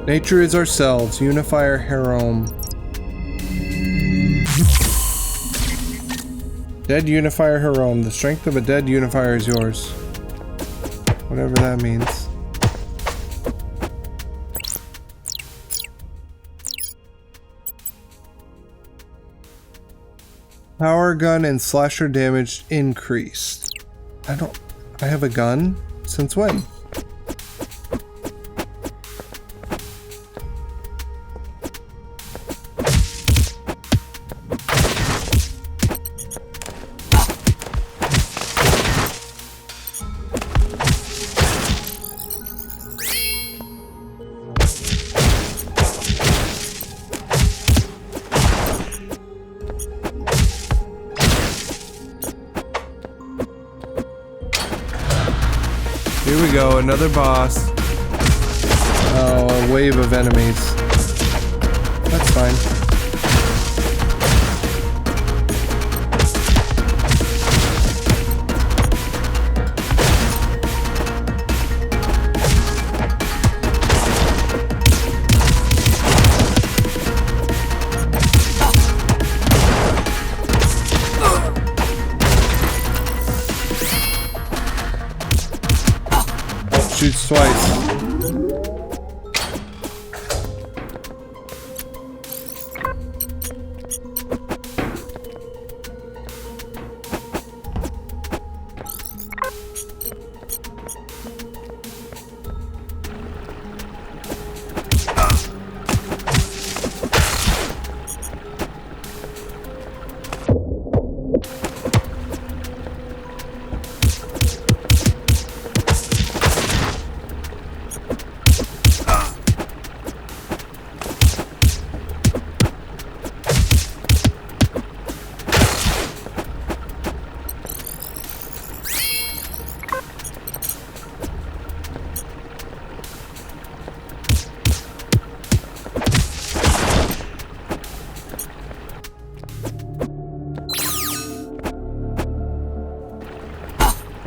Nature is ourselves, unifier Harome. Dead unifier Harome. The strength of a dead unifier is yours. Whatever that means. Power gun and slasher damage increased. I have a gun? Since when? Here we go, another boss. Oh, a wave of enemies. That's fine. Shoots twice.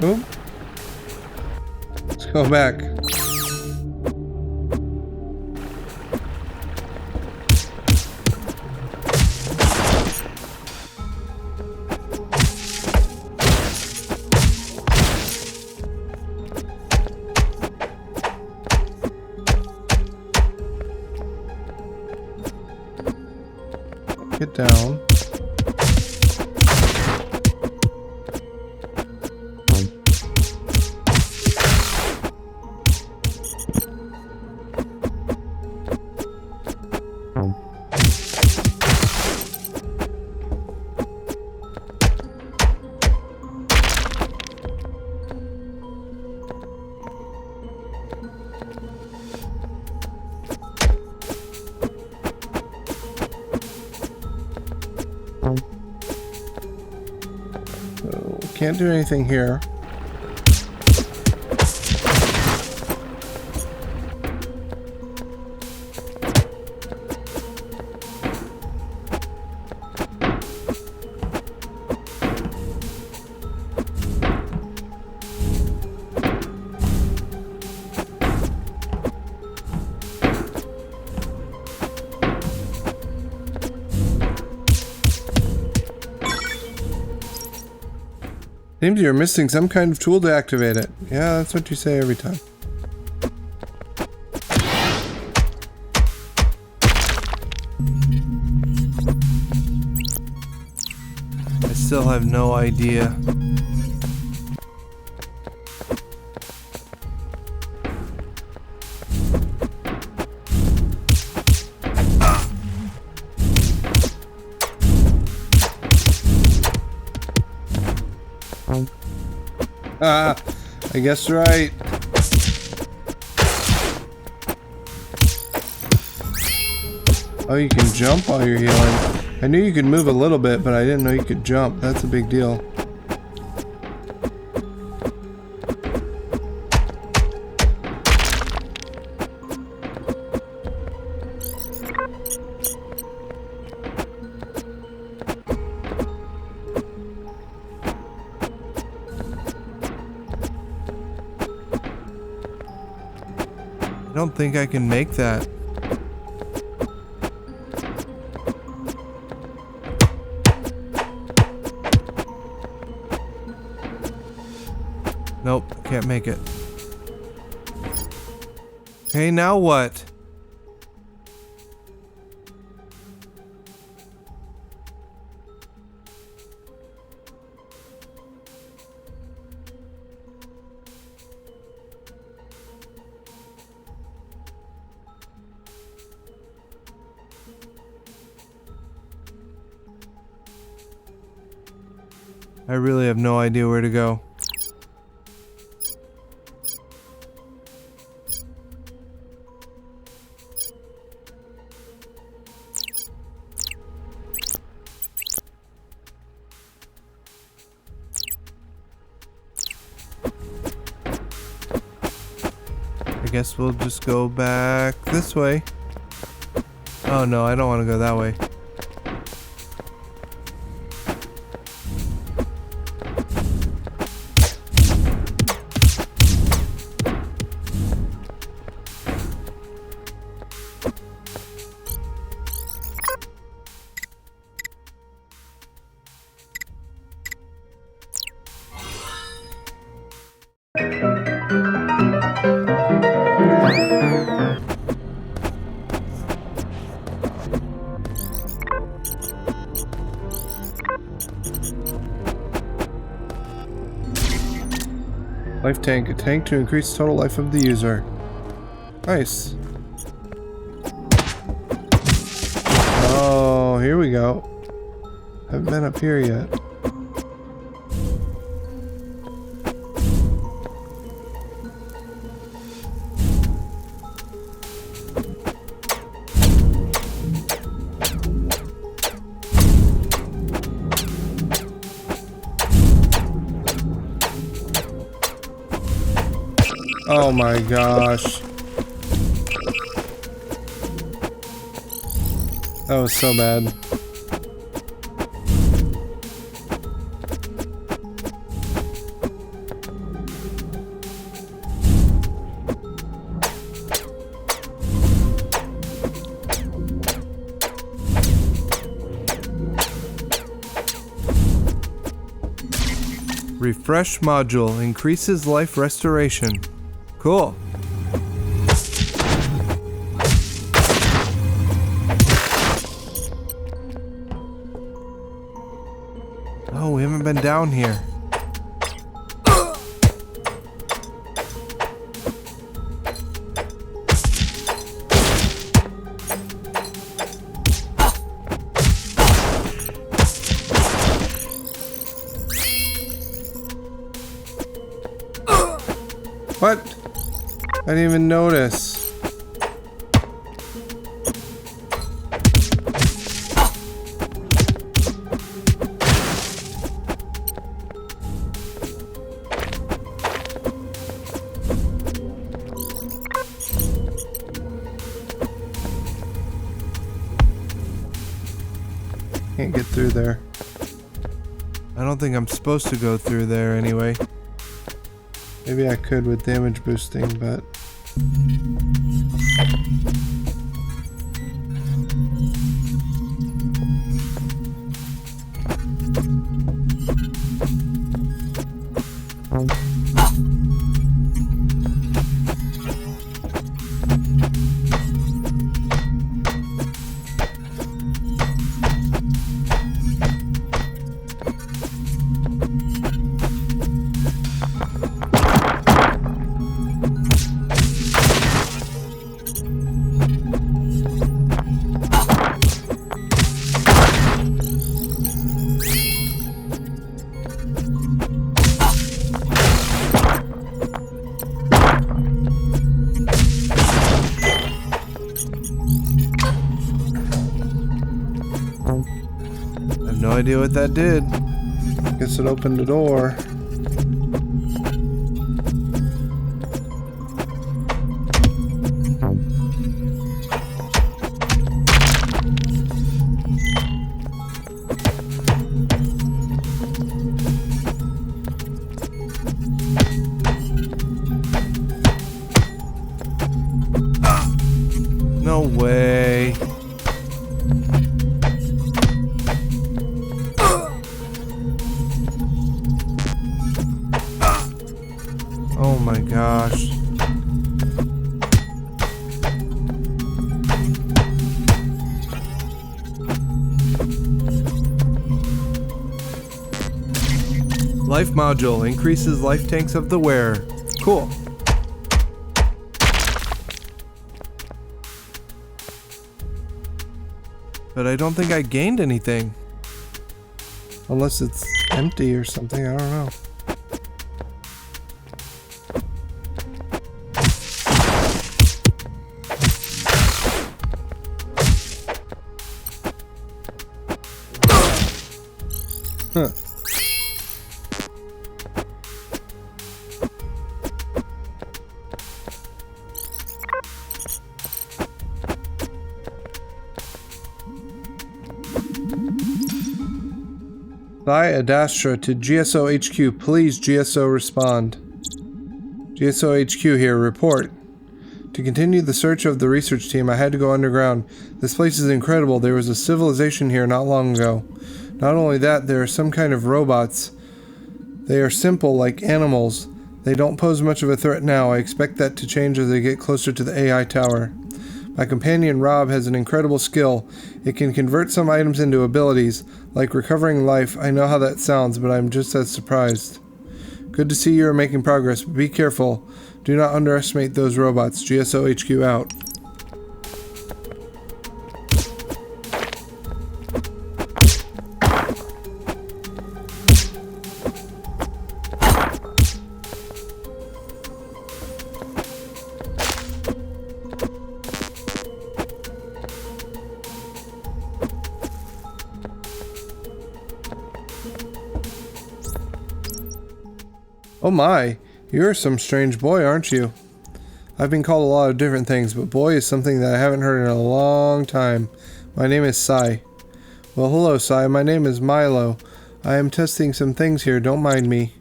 Oh. Let's go back. can't do anything here. Seems you're missing some kind of tool to activate it. Yeah, that's what you say every time. I still have no idea. I guess right. Oh, you can jump while you're healing. I knew you could move a little bit, but I didn't know you could jump. That's a big deal. I don't think I can make that. Nope, can't make it. Okay, now what? I really have no idea where to go. I guess we'll just go back this way. Oh no, I don't want to go that way. Life tank. A tank to increase total life of the user. Nice. Oh, here we go. Haven't been up here yet. Oh my gosh. That was so bad. Refresh module increases life restoration. Cool. Oh, we haven't been down here. What? I didn't even notice. through there. I don't think I'm supposed to go through there anyway. Maybe I could with damage boosting, but... No idea what that did. Guess it opened the door. No way. Oh my gosh. Life module increases life tanks of the wearer. Cool. But I don't think I gained anything. Unless it's empty or something, I don't know. Huh. Fly Adastra to GSO HQ. Please, GSO respond. GSO HQ here. Report. To continue the search of the research team, I had to go underground. This place is incredible. There was a civilization here not long ago. Not only that, there are some kind of robots. They are simple, like animals. They don't pose much of a threat now. I expect that to change as they get closer to the AI tower. My companion Rob has an incredible skill. It can convert some items into abilities, like recovering life. I know how that sounds, but I'm just as surprised. Good to see you are making progress, but be careful. Do not underestimate those robots. GSO HQ out. Oh my, you're some strange boy, aren't you? I've been called a lot of different things, but boy is something that I haven't heard in a long time. My name is Sai. Well, hello, Sai. My name is Milo. I am testing some things here. Don't mind me.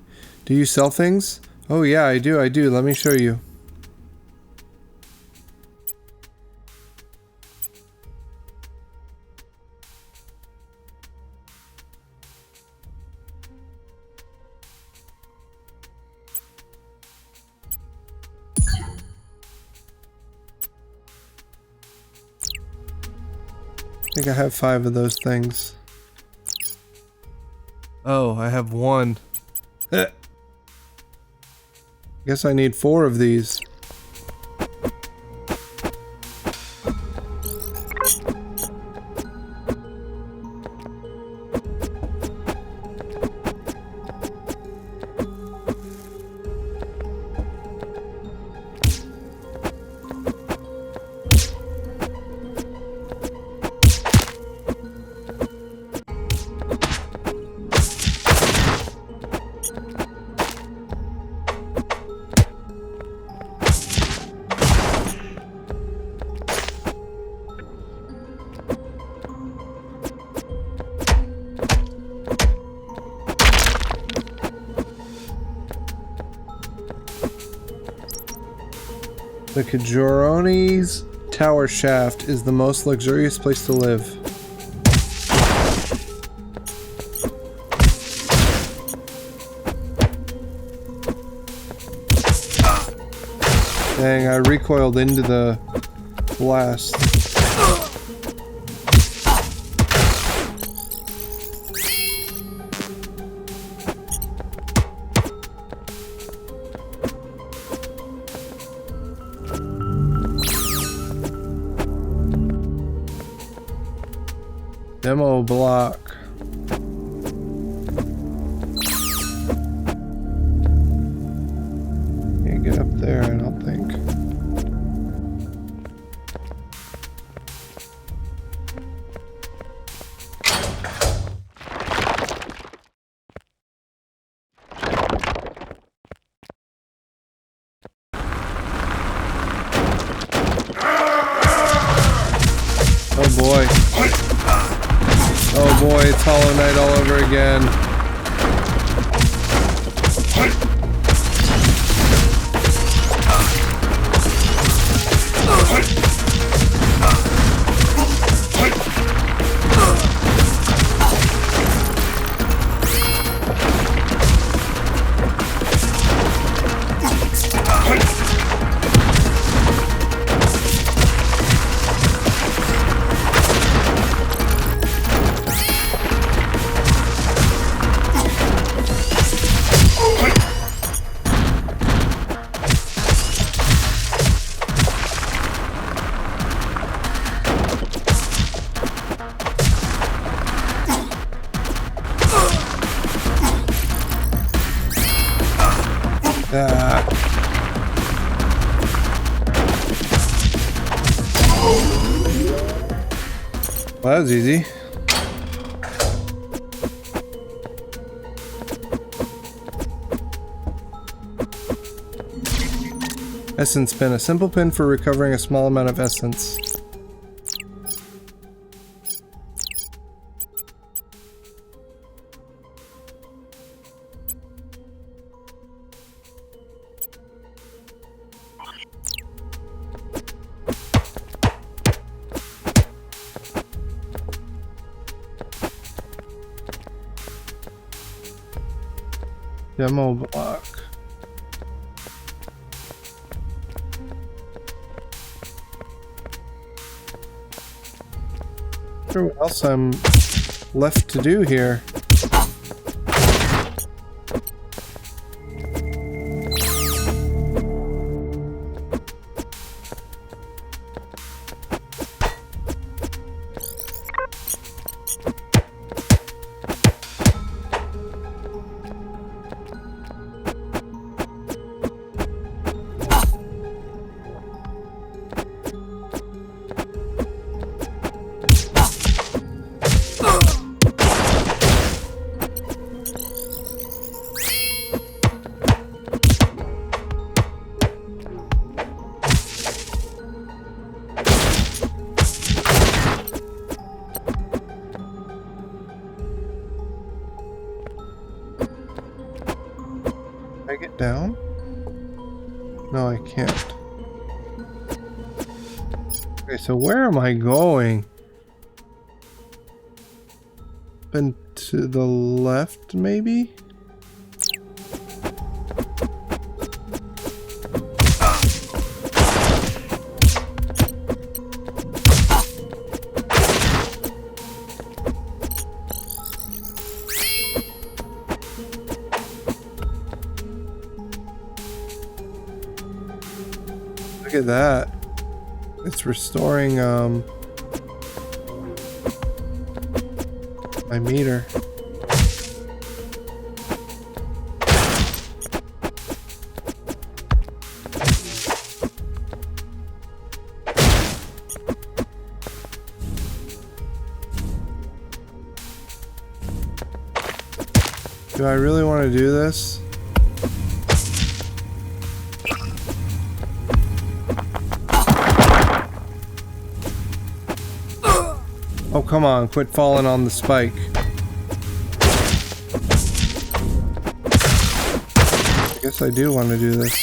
Do you sell things? Oh yeah, I do. Let me show you. I think I have 5 of those things. Oh, I have 1. Guess I need 4 of these. The Kajoroni's tower shaft is the most luxurious place to live. Dang, I recoiled into the blast. Demo block. Can't get up there, I don't think. Oh boy. Oh boy, it's Hollow Knight all over again. Well, that was easy. Essence pin. A simple pin for recovering a small amount of essence. Demo block. I wonder what else I'm left to do here. Can I get down? No, I can't. Okay, so where am I going? And to the left, maybe? Look at that. It's restoring my meter. Do I really want to do this? Oh, come on, quit falling on the spike. I guess I do want to do this.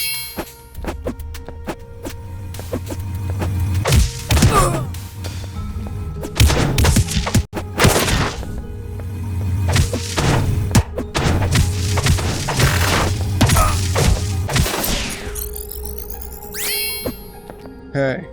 Okay.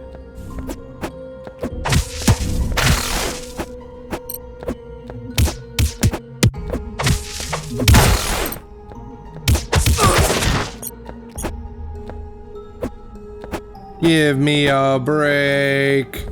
Give me a break.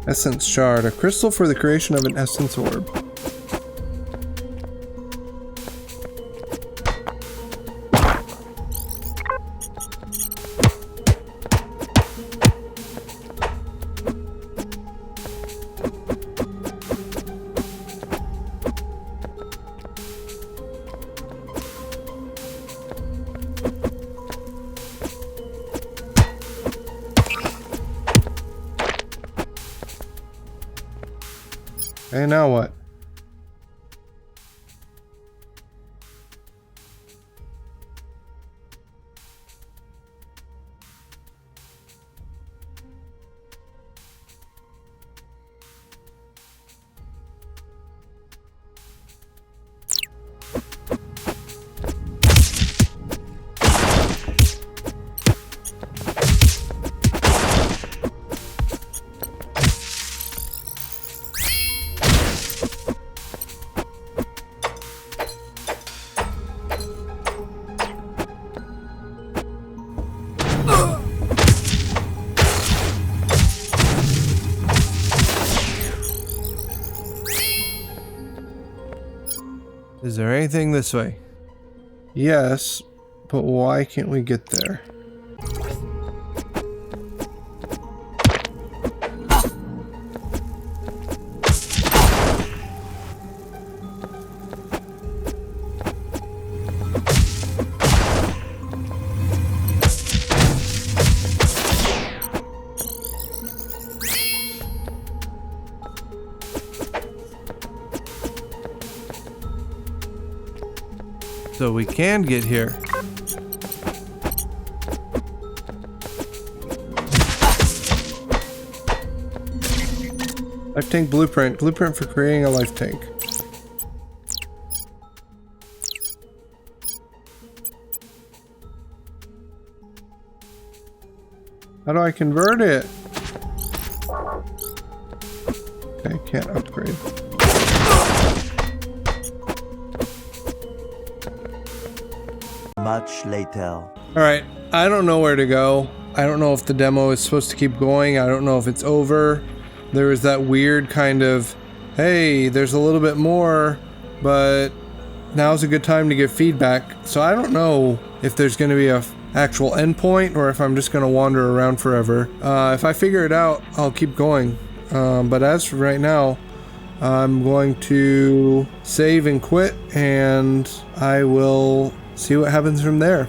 Essence shard, a crystal for the creation of an essence orb. Okay, now what? Is there anything this way? Yes, but why can't we get there? So we can get here. Life tank blueprint. Blueprint for creating a life tank. How do I convert it? Okay, can't upgrade. Much later. Alright, I don't know where to go. I don't know if the demo is supposed to keep going. I don't know if it's over. There was that weird kind of, hey, there's a little bit more, but now's a good time to give feedback. So I don't know if there's going to be a actual endpoint or if I'm just going to wander around forever. If I figure it out, I'll keep going. But as for right now, I'm going to save and quit, and I will see what happens from there.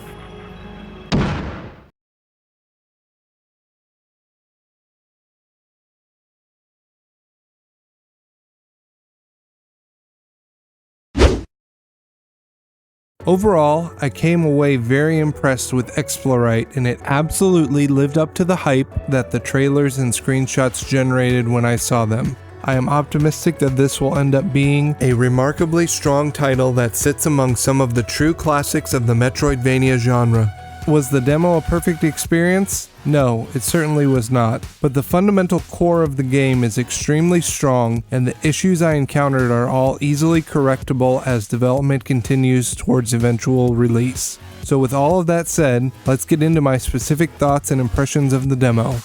Overall, I came away very impressed with Xplorite, and it absolutely lived up to the hype that the trailers and screenshots generated when I saw them. I am optimistic that this will end up being a remarkably strong title that sits among some of the true classics of the Metroidvania genre. Was the demo a perfect experience? No, it certainly was not, but the fundamental core of the game is extremely strong, and the issues I encountered are all easily correctable as development continues towards eventual release. So with all of that said, let's get into my specific thoughts and impressions of the demo.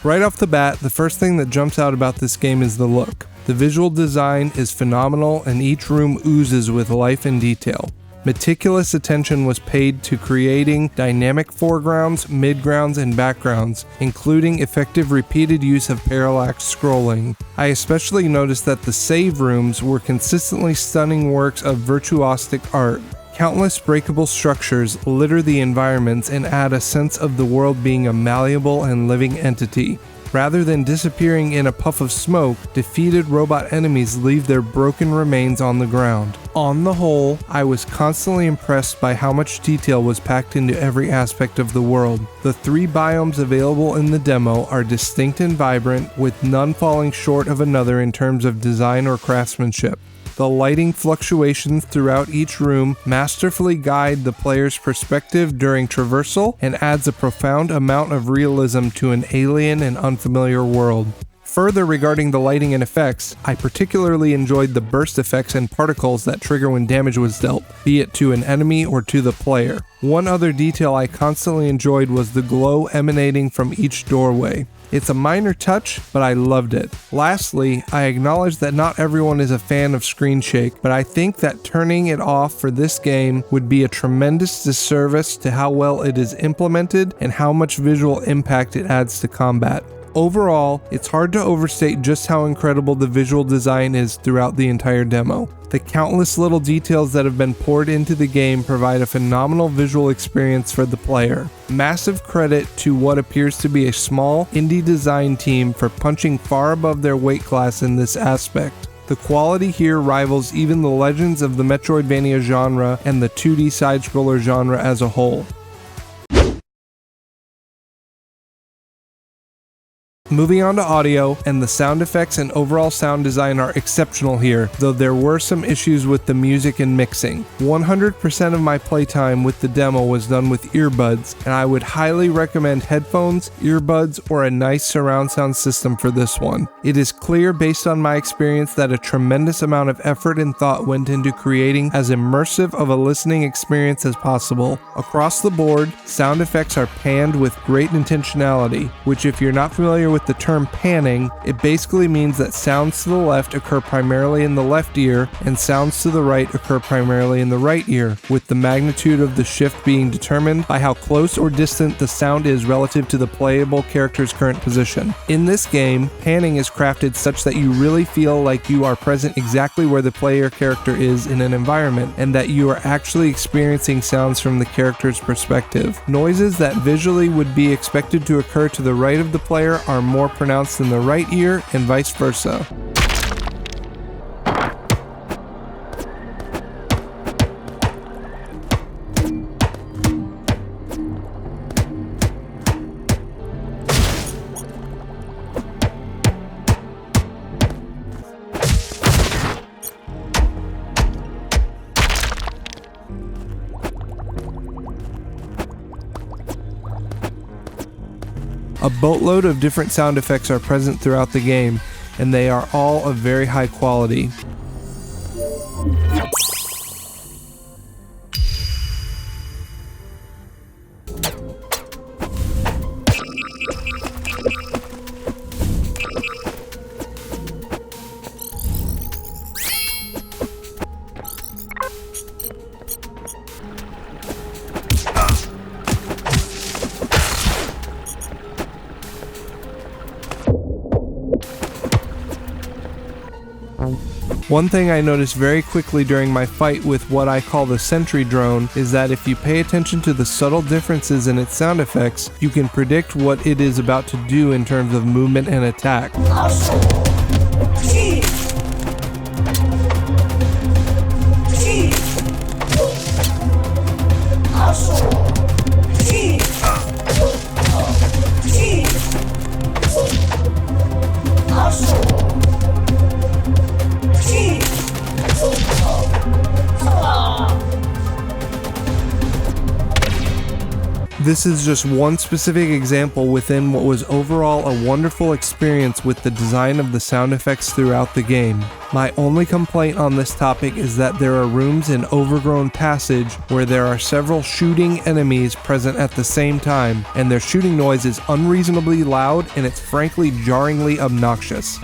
Right off the bat, the first thing that jumps out about this game is the look. The visual design is phenomenal, and each room oozes with life and detail. Meticulous attention was paid to creating dynamic foregrounds, midgrounds, and backgrounds, including effective repeated use of parallax scrolling. I especially noticed that the save rooms were consistently stunning works of virtuosic art. Countless breakable structures litter the environments and add a sense of the world being a malleable and living entity. Rather than disappearing in a puff of smoke, defeated robot enemies leave their broken remains on the ground. On the whole, I was constantly impressed by how much detail was packed into every aspect of the world. The 3 biomes available in the demo are distinct and vibrant, with none falling short of another in terms of design or craftsmanship. The lighting fluctuations throughout each room masterfully guide the player's perspective during traversal and adds a profound amount of realism to an alien and unfamiliar world. Further, regarding the lighting and effects, I particularly enjoyed the burst effects and particles that trigger when damage was dealt, be it to an enemy or to the player. One other detail I constantly enjoyed was the glow emanating from each doorway. It's a minor touch, but I loved it. Lastly, I acknowledge that not everyone is a fan of screen shake, but I think that turning it off for this game would be a tremendous disservice to how well it is implemented and how much visual impact it adds to combat. Overall, it's hard to overstate just how incredible the visual design is throughout the entire demo. The countless little details that have been poured into the game provide a phenomenal visual experience for the player. Massive credit to what appears to be a small indie design team for punching far above their weight class in this aspect. The quality here rivals even the legends of the Metroidvania genre and the 2D side-scroller genre as a whole. Moving on to audio, and the sound effects and overall sound design are exceptional here, though there were some issues with the music and mixing. 100% of my playtime with the demo was done with earbuds, and I would highly recommend headphones, earbuds, or a nice surround sound system for this one. It is clear based on my experience that a tremendous amount of effort and thought went into creating as immersive of a listening experience as possible. Across the board, sound effects are panned with great intentionality, which if you're not familiar with the term panning, it basically means that sounds to the left occur primarily in the left ear and sounds to the right occur primarily in the right ear, with the magnitude of the shift being determined by how close or distant the sound is relative to the playable character's current position. In this game, panning is crafted such that you really feel like you are present exactly where the player character is in an environment, and that you are actually experiencing sounds from the character's perspective. Noises that visually would be expected to occur to the right of the player are more pronounced in the right ear and vice versa. A boatload of different sound effects are present throughout the game, and they are all of very high quality. One thing I noticed very quickly during my fight with what I call the Sentry drone is that if you pay attention to the subtle differences in its sound effects, you can predict what it is about to do in terms of movement and attack. This is just one specific example within what was overall a wonderful experience with the design of the sound effects throughout the game. My only complaint on this topic is that there are rooms in Overgrown Passage where there are several shooting enemies present at the same time, and their shooting noise is unreasonably loud and it's frankly jarringly obnoxious.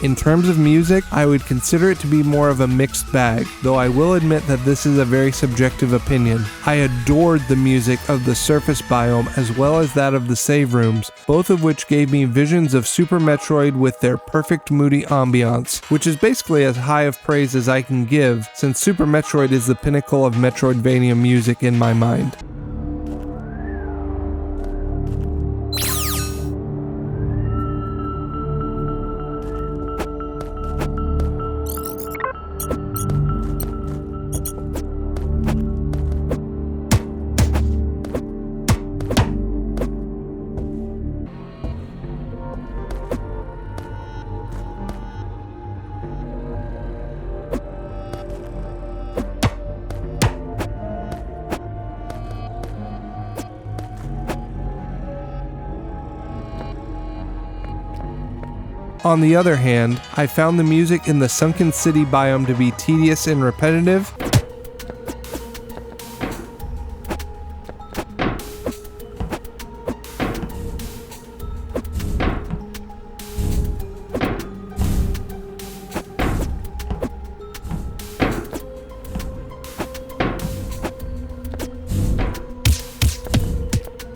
In terms of music, I would consider it to be more of a mixed bag, though I will admit that this is a very subjective opinion. I adored the music of the surface biome as well as that of the save rooms, both of which gave me visions of Super Metroid with their perfect moody ambiance, which is basically as high of praise as I can give, since Super Metroid is the pinnacle of Metroidvania music in my mind. On the other hand, I found the music in the Sunken City biome to be tedious and repetitive,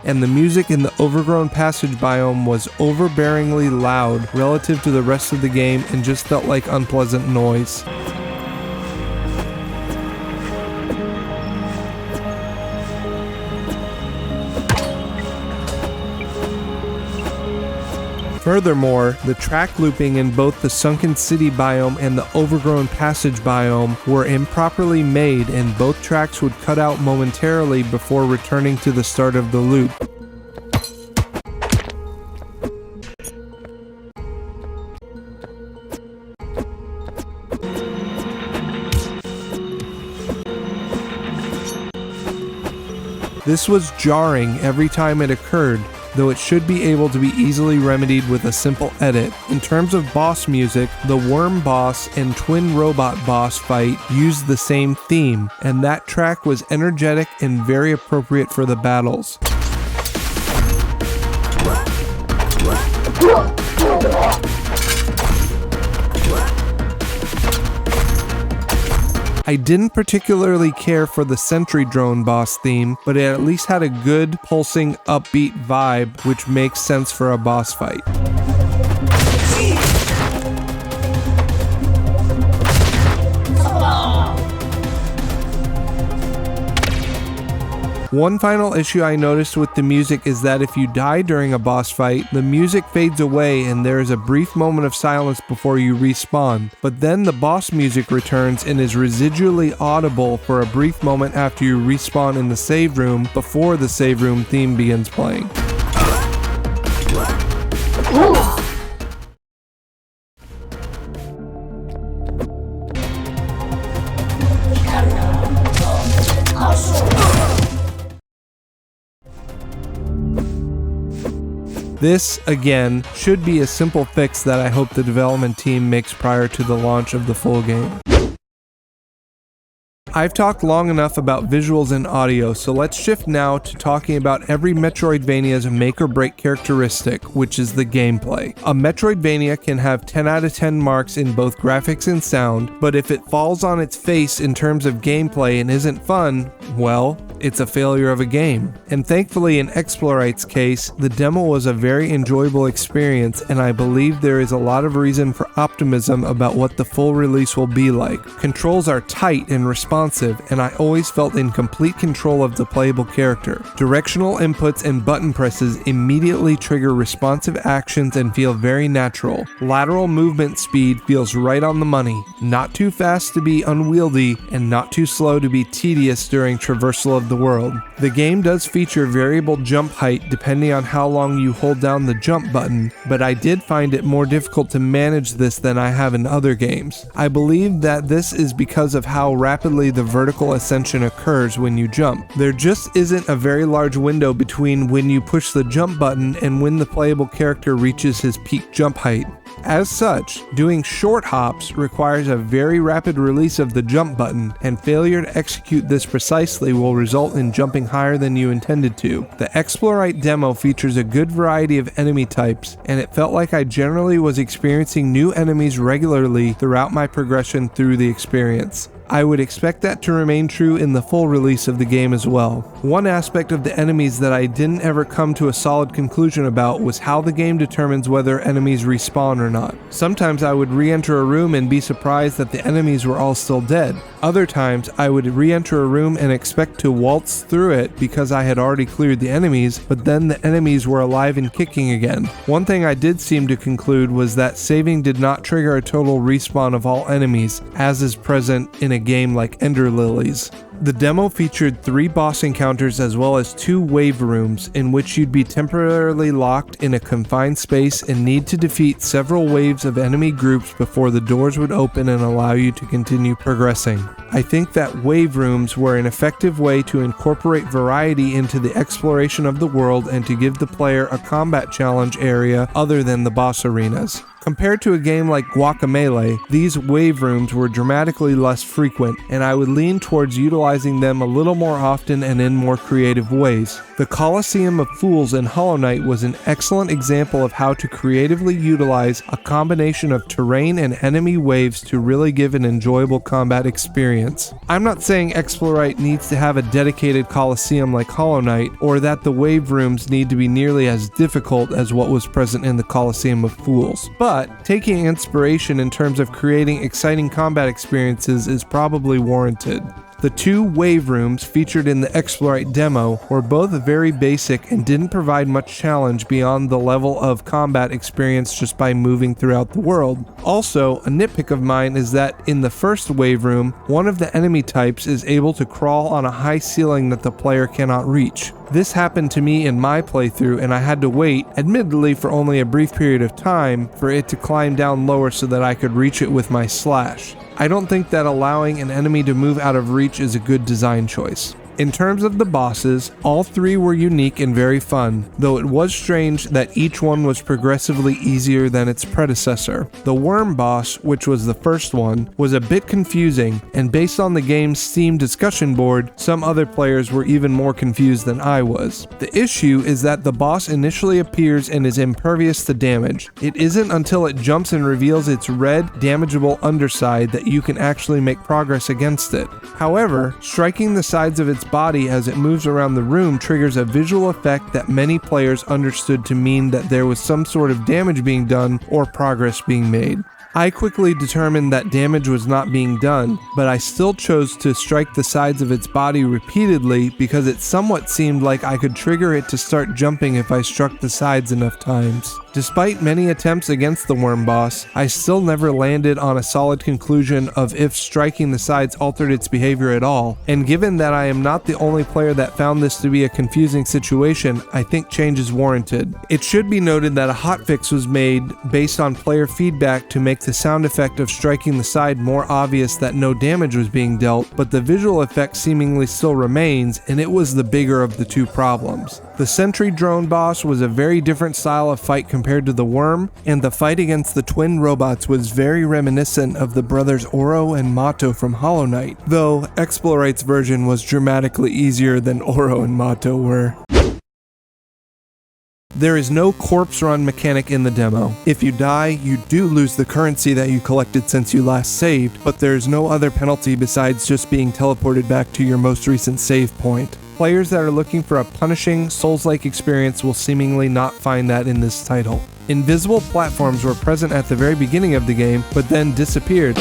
and the music in the Overgrown Passage biome was overbearingly loud relative to the rest of the game and just felt like unpleasant noise. Furthermore, the track looping in both the Sunken City biome and the Overgrown Passage biome were improperly made, and both tracks would cut out momentarily before returning to the start of the loop. This was jarring every time it occurred, though it should be able to be easily remedied with a simple edit. In terms of boss music, the worm boss and twin robot boss fight used the same theme, and that track was energetic and very appropriate for the battles. I didn't particularly care for the Sentry drone boss theme, but it at least had a good, pulsing, upbeat vibe, which makes sense for a boss fight. One final issue I noticed with the music is that if you die during a boss fight, the music fades away and there is a brief moment of silence before you respawn, but then the boss music returns and is residually audible for a brief moment after you respawn in the save room before the save room theme begins playing. This, again, should be a simple fix that I hope the development team makes prior to the launch of the full game. I've talked long enough about visuals and audio, so let's shift now to talking about every Metroidvania's make or break characteristic, which is the gameplay. A Metroidvania can have 10 out of 10 marks in both graphics and sound, but if it falls on its face in terms of gameplay and isn't fun, well, it's a failure of a game. And thankfully in Xplorite's case, the demo was a very enjoyable experience, and I believe there is a lot of reason for optimism about what the full release will be like. Controls are tight and responsive, and I always felt in complete control of the playable character. Directional inputs and button presses immediately trigger responsive actions and feel very natural. Lateral movement speed feels right on the money, not too fast to be unwieldy and not too slow to be tedious during traversal of the world. The game does feature variable jump height depending on how long you hold down the jump button, but I did find it more difficult to manage this than I have in other games. I believe that this is because of how rapidly the vertical ascension occurs when you jump. There just isn't a very large window between when you push the jump button and when the playable character reaches his peak jump height. As such, doing short hops requires a very rapid release of the jump button, and failure to execute this precisely will result in jumping higher than you intended to. The Xplorite demo features a good variety of enemy types, and it felt like I generally was experiencing new enemies regularly throughout my progression through the experience. I would expect that to remain true in the full release of the game as well. One aspect of the enemies that I didn't ever come to a solid conclusion about was how the game determines whether enemies respawn or not. Sometimes I would re-enter a room and be surprised that the enemies were all still dead. Other times I would re-enter a room and expect to waltz through it because I had already cleared the enemies, but then the enemies were alive and kicking again. One thing I did seem to conclude was that saving did not trigger a total respawn of all enemies, as is present in a game like Ender Lilies. The demo featured 3 boss encounters as well as 2 wave rooms in which you'd be temporarily locked in a confined space and need to defeat several waves of enemy groups before the doors would open and allow you to continue progressing. I think that wave rooms were an effective way to incorporate variety into the exploration of the world and to give the player a combat challenge area other than the boss arenas. Compared to a game like Guacamelee, these wave rooms were dramatically less frequent, and I would lean towards utilizing them a little more often and in more creative ways. The Colosseum of Fools in Hollow Knight was an excellent example of how to creatively utilize a combination of terrain and enemy waves to really give an enjoyable combat experience. I'm not saying Xplorite needs to have a dedicated Colosseum like Hollow Knight, or that the wave rooms need to be nearly as difficult as what was present in the Colosseum of Fools, but taking inspiration in terms of creating exciting combat experiences is probably warranted. The 2 wave rooms featured in the Xplorite demo were both very basic and didn't provide much challenge beyond the level of combat experience just by moving throughout the world. Also, a nitpick of mine is that in the first wave room, one of the enemy types is able to crawl on a high ceiling that the player cannot reach. This happened to me in my playthrough, and I had to wait, admittedly for only a brief period of time, for it to climb down lower so that I could reach it with my slash. I don't think that allowing an enemy to move out of reach is a good design choice. In terms of the bosses, all 3 were unique and very fun, though it was strange that each one was progressively easier than its predecessor. The worm boss, which was the first one, was a bit confusing, and based on the game's Steam discussion board, some other players were even more confused than I was. The issue is that the boss initially appears and is impervious to damage. It isn't until it jumps and reveals its red, damageable underside that you can actually make progress against it. However, striking the sides of its body as it moves around the room triggers a visual effect that many players understood to mean that there was some sort of damage being done or progress being made. I quickly determined that damage was not being done, but I still chose to strike the sides of its body repeatedly because it somewhat seemed like I could trigger it to start jumping if I struck the sides enough times. Despite many attempts against the worm boss, I still never landed on a solid conclusion of if striking the sides altered its behavior at all, and given that I am not the only player that found this to be a confusing situation, I think change is warranted. It should be noted that a hotfix was made based on player feedback to make the sound effect of striking the side more obvious that no damage was being dealt, but the visual effect seemingly still remains, and it was the bigger of the 2 problems. The Sentry drone boss was a very different style of fight compared to the worm, and the fight against the twin robots was very reminiscent of the brothers Oro and Mato from Hollow Knight, though Xplorite's version was dramatically easier than Oro and Mato were. There is no corpse run mechanic in the demo. If you die, you do lose the currency that you collected since you last saved, but there's no other penalty besides just being teleported back to your most recent save point. Players that are looking for a punishing, Souls-like experience will seemingly not find that in this title. Invisible platforms were present at the very beginning of the game, but then disappeared.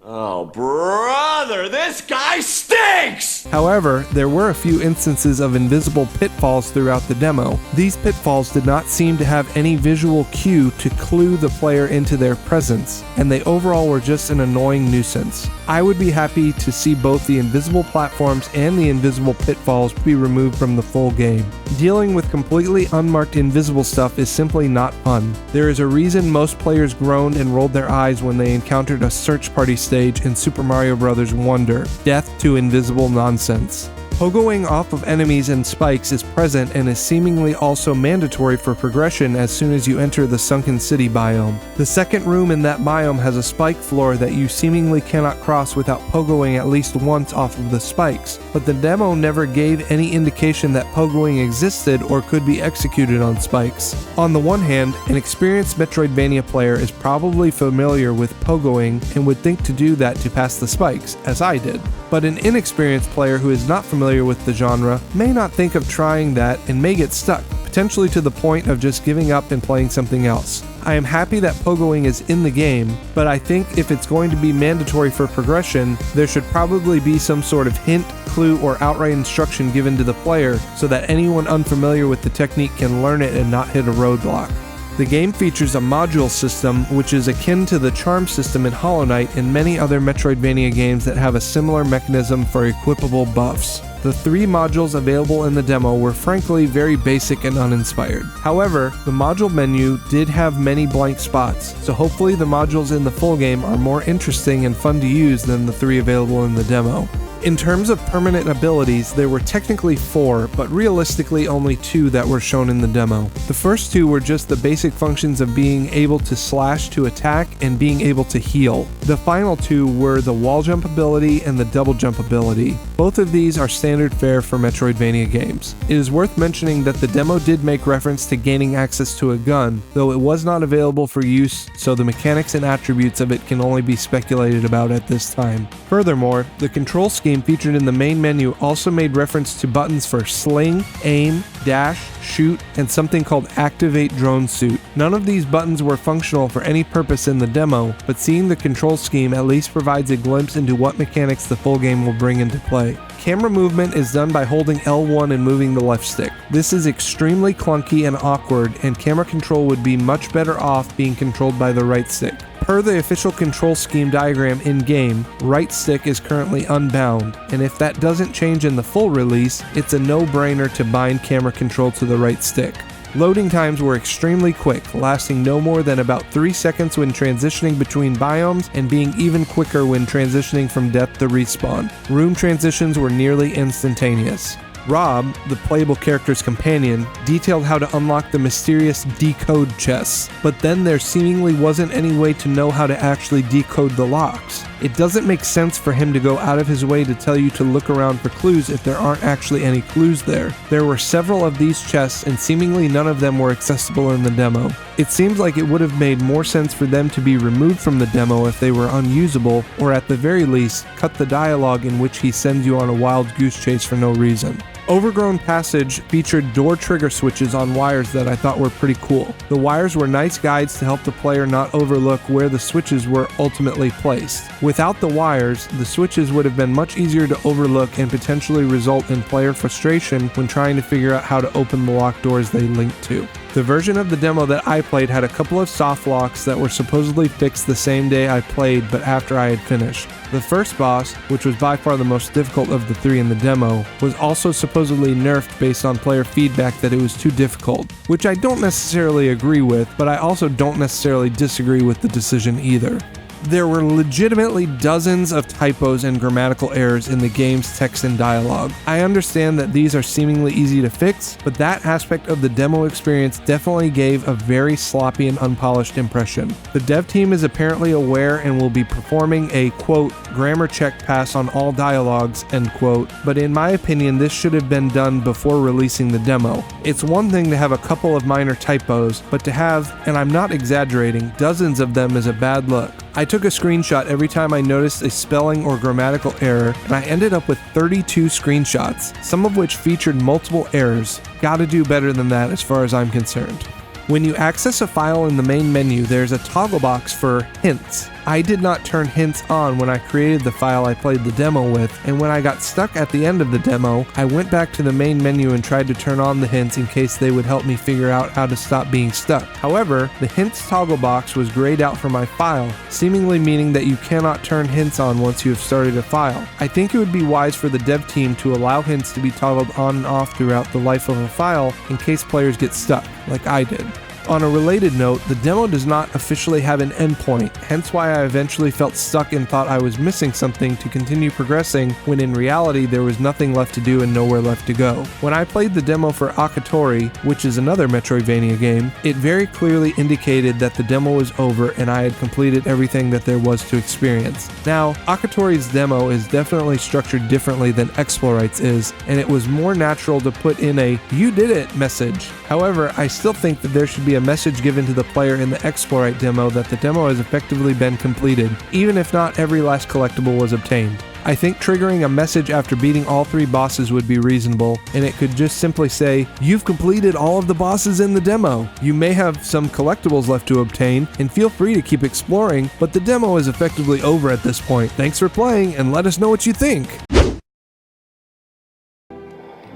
Oh, brother, this guy stinks! However, there were a few instances of invisible pitfalls throughout the demo. These pitfalls did not seem to have any visual cue to clue the player into their presence, and they overall were just an annoying nuisance. I would be happy to see both the invisible platforms and the invisible pitfalls be removed from the full game. Dealing with completely unmarked invisible stuff is simply not fun. There is a reason most players groaned and rolled their eyes when they encountered a search party stage in Super Mario Bros. Wonder: Death to Invisible Nonsense. Pogoing off of enemies and spikes is present and is seemingly also mandatory for progression as soon as you enter the Sunken City biome. The second room in that biome has a spike floor that you seemingly cannot cross without pogoing at least once off of the spikes, but the demo never gave any indication that pogoing existed or could be executed on spikes. On the one hand, an experienced Metroidvania player is probably familiar with pogoing and would think to do that to pass the spikes, as I did. But an inexperienced player who is not familiar with the genre may not think of trying that and may get stuck, potentially to the point of just giving up and playing something else. I am happy that pogoing is in the game, but I think if it's going to be mandatory for progression, there should probably be some sort of hint, clue, or outright instruction given to the player so that anyone unfamiliar with the technique can learn it and not hit a roadblock. The game features a module system which is akin to the charm system in Hollow Knight and many other Metroidvania games that have a similar mechanism for equipable buffs. The 3 modules available in the demo were frankly very basic and uninspired. However, the module menu did have many blank spots, so hopefully the modules in the full game are more interesting and fun to use than the 3 available in the demo. In terms of permanent abilities, there were technically 4, but realistically only 2 that were shown in the demo. The first 2 were just the basic functions of being able to slash to attack and being able to heal. The final 2 were the wall jump ability and the double jump ability. Both of these are standard fare for Metroidvania games. It is worth mentioning that the demo did make reference to gaining access to a gun, though it was not available for use, so the mechanics and attributes of it can only be speculated about at this time. Furthermore, the control scheme featured in the main menu also made reference to buttons for sling, aim, dash, shoot, and something called activate drone suit. None of these buttons were functional for any purpose in the demo, but seeing the control scheme at least provides a glimpse into what mechanics the full game will bring into play. Camera movement is done by holding L1 and moving the left stick. This is extremely clunky and awkward, and camera control would be much better off being controlled by the right stick. Per the official control scheme diagram in-game, right stick is currently unbound, and if that doesn't change in the full release, it's a no-brainer to bind camera control to the right stick. Loading times were extremely quick, lasting no more than about 3 seconds when transitioning between biomes and being even quicker when transitioning from death to respawn. Room transitions were nearly instantaneous. Rob, the playable character's companion, detailed how to unlock the mysterious decode chests, but then there seemingly wasn't any way to know how to actually decode the locks. It doesn't make sense for him to go out of his way to tell you to look around for clues if there aren't actually any clues there. There were several of these chests and seemingly none of them were accessible in the demo. It seems like it would have made more sense for them to be removed from the demo if they were unusable, or at the very least, cut the dialogue in which he sends you on a wild goose chase for no reason. Overgrown Passage featured door trigger switches on wires that I thought were pretty cool. The wires were nice guides to help the player not overlook where the switches were ultimately placed. Without the wires, the switches would have been much easier to overlook and potentially result in player frustration when trying to figure out how to open the locked doors they linked to. The version of the demo that I played had a couple of soft locks that were supposedly fixed the same day I played, but after I had finished. The first boss, which was by far the most difficult of the 3 in the demo, was also supposedly nerfed based on player feedback that it was too difficult, which I don't necessarily agree with, but I also don't necessarily disagree with the decision either. There were legitimately dozens of typos and grammatical errors in the game's text and dialogue. I understand that these are seemingly easy to fix, but that aspect of the demo experience definitely gave a very sloppy and unpolished impression. The dev team is apparently aware and will be performing a, quote, grammar check pass on all dialogues, end quote, but in my opinion this should have been done before releasing the demo. It's one thing to have a couple of minor typos, but to have, and I'm not exaggerating, dozens of them is a bad look. I took a screenshot every time I noticed a spelling or grammatical error, and I ended up with 32 screenshots, some of which featured multiple errors. Gotta do better than that as far as I'm concerned. When you access a file in the main menu, there's a toggle box for hints. I did not turn hints on when I created the file I played the demo with, and when I got stuck at the end of the demo, I went back to the main menu and tried to turn on the hints in case they would help me figure out how to stop being stuck. However, the hints toggle box was grayed out for my file, seemingly meaning that you cannot turn hints on once you have started a file. I think it would be wise for the dev team to allow hints to be toggled on and off throughout the life of a file in case players get stuck, like I did. On a related note, the demo does not officially have an endpoint, hence why I eventually felt stuck and thought I was missing something to continue progressing when in reality there was nothing left to do and nowhere left to go. When I played the demo for Akatori, which is another Metroidvania game, it very clearly indicated that the demo was over and I had completed everything that there was to experience. Now, Akatori's demo is definitely structured differently than Xplorite's is, and it was more natural to put in a "you did it" message. However, I still think that there should be a message given to the player in the Xplorite demo that the demo has effectively been completed, even if not every last collectible was obtained. I think triggering a message after beating all 3 bosses would be reasonable, and it could just simply say, "You've completed all of the bosses in the demo. You may have some collectibles left to obtain, and feel free to keep exploring, but the demo is effectively over at this point. Thanks for playing, and let us know what you think."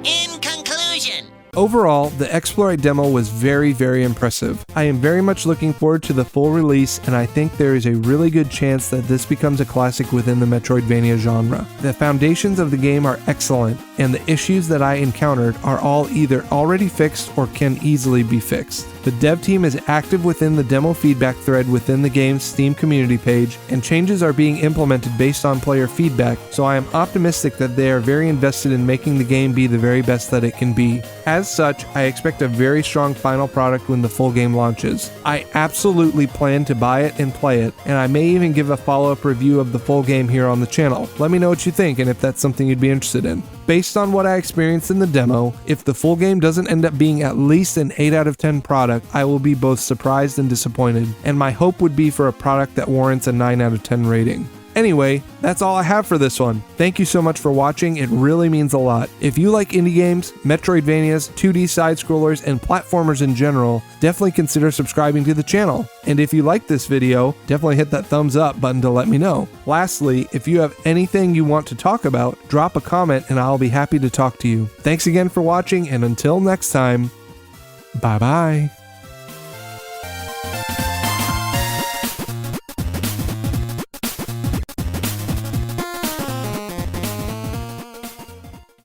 In conclusion, overall, the Xplorite demo was very, very impressive. I am very much looking forward to the full release, and I think there is a really good chance that this becomes a classic within the Metroidvania genre. The foundations of the game are excellent, and the issues that I encountered are all either already fixed or can easily be fixed. The dev team is active within the demo feedback thread within the game's Steam community page, and changes are being implemented based on player feedback, so I am optimistic that they are very invested in making the game be the very best that it can be. As such, I expect a very strong final product when the full game launches. I absolutely plan to buy it and play it, and I may even give a follow-up review of the full game here on the channel. Let me know what you think and if that's something you'd be interested in. Based on what I experienced in the demo, if the full game doesn't end up being at least an 8 out of 10 product, I will be both surprised and disappointed, and my hope would be for a product that warrants a 9 out of 10 rating. Anyway, that's all I have for this one. Thank you so much for watching, it really means a lot. If you like indie games, Metroidvanias, 2D side-scrollers, and platformers in general, definitely consider subscribing to the channel. And if you like this video, definitely hit that thumbs up button to let me know. Lastly, if you have anything you want to talk about, drop a comment and I'll be happy to talk to you. Thanks again for watching, and until next time, bye-bye.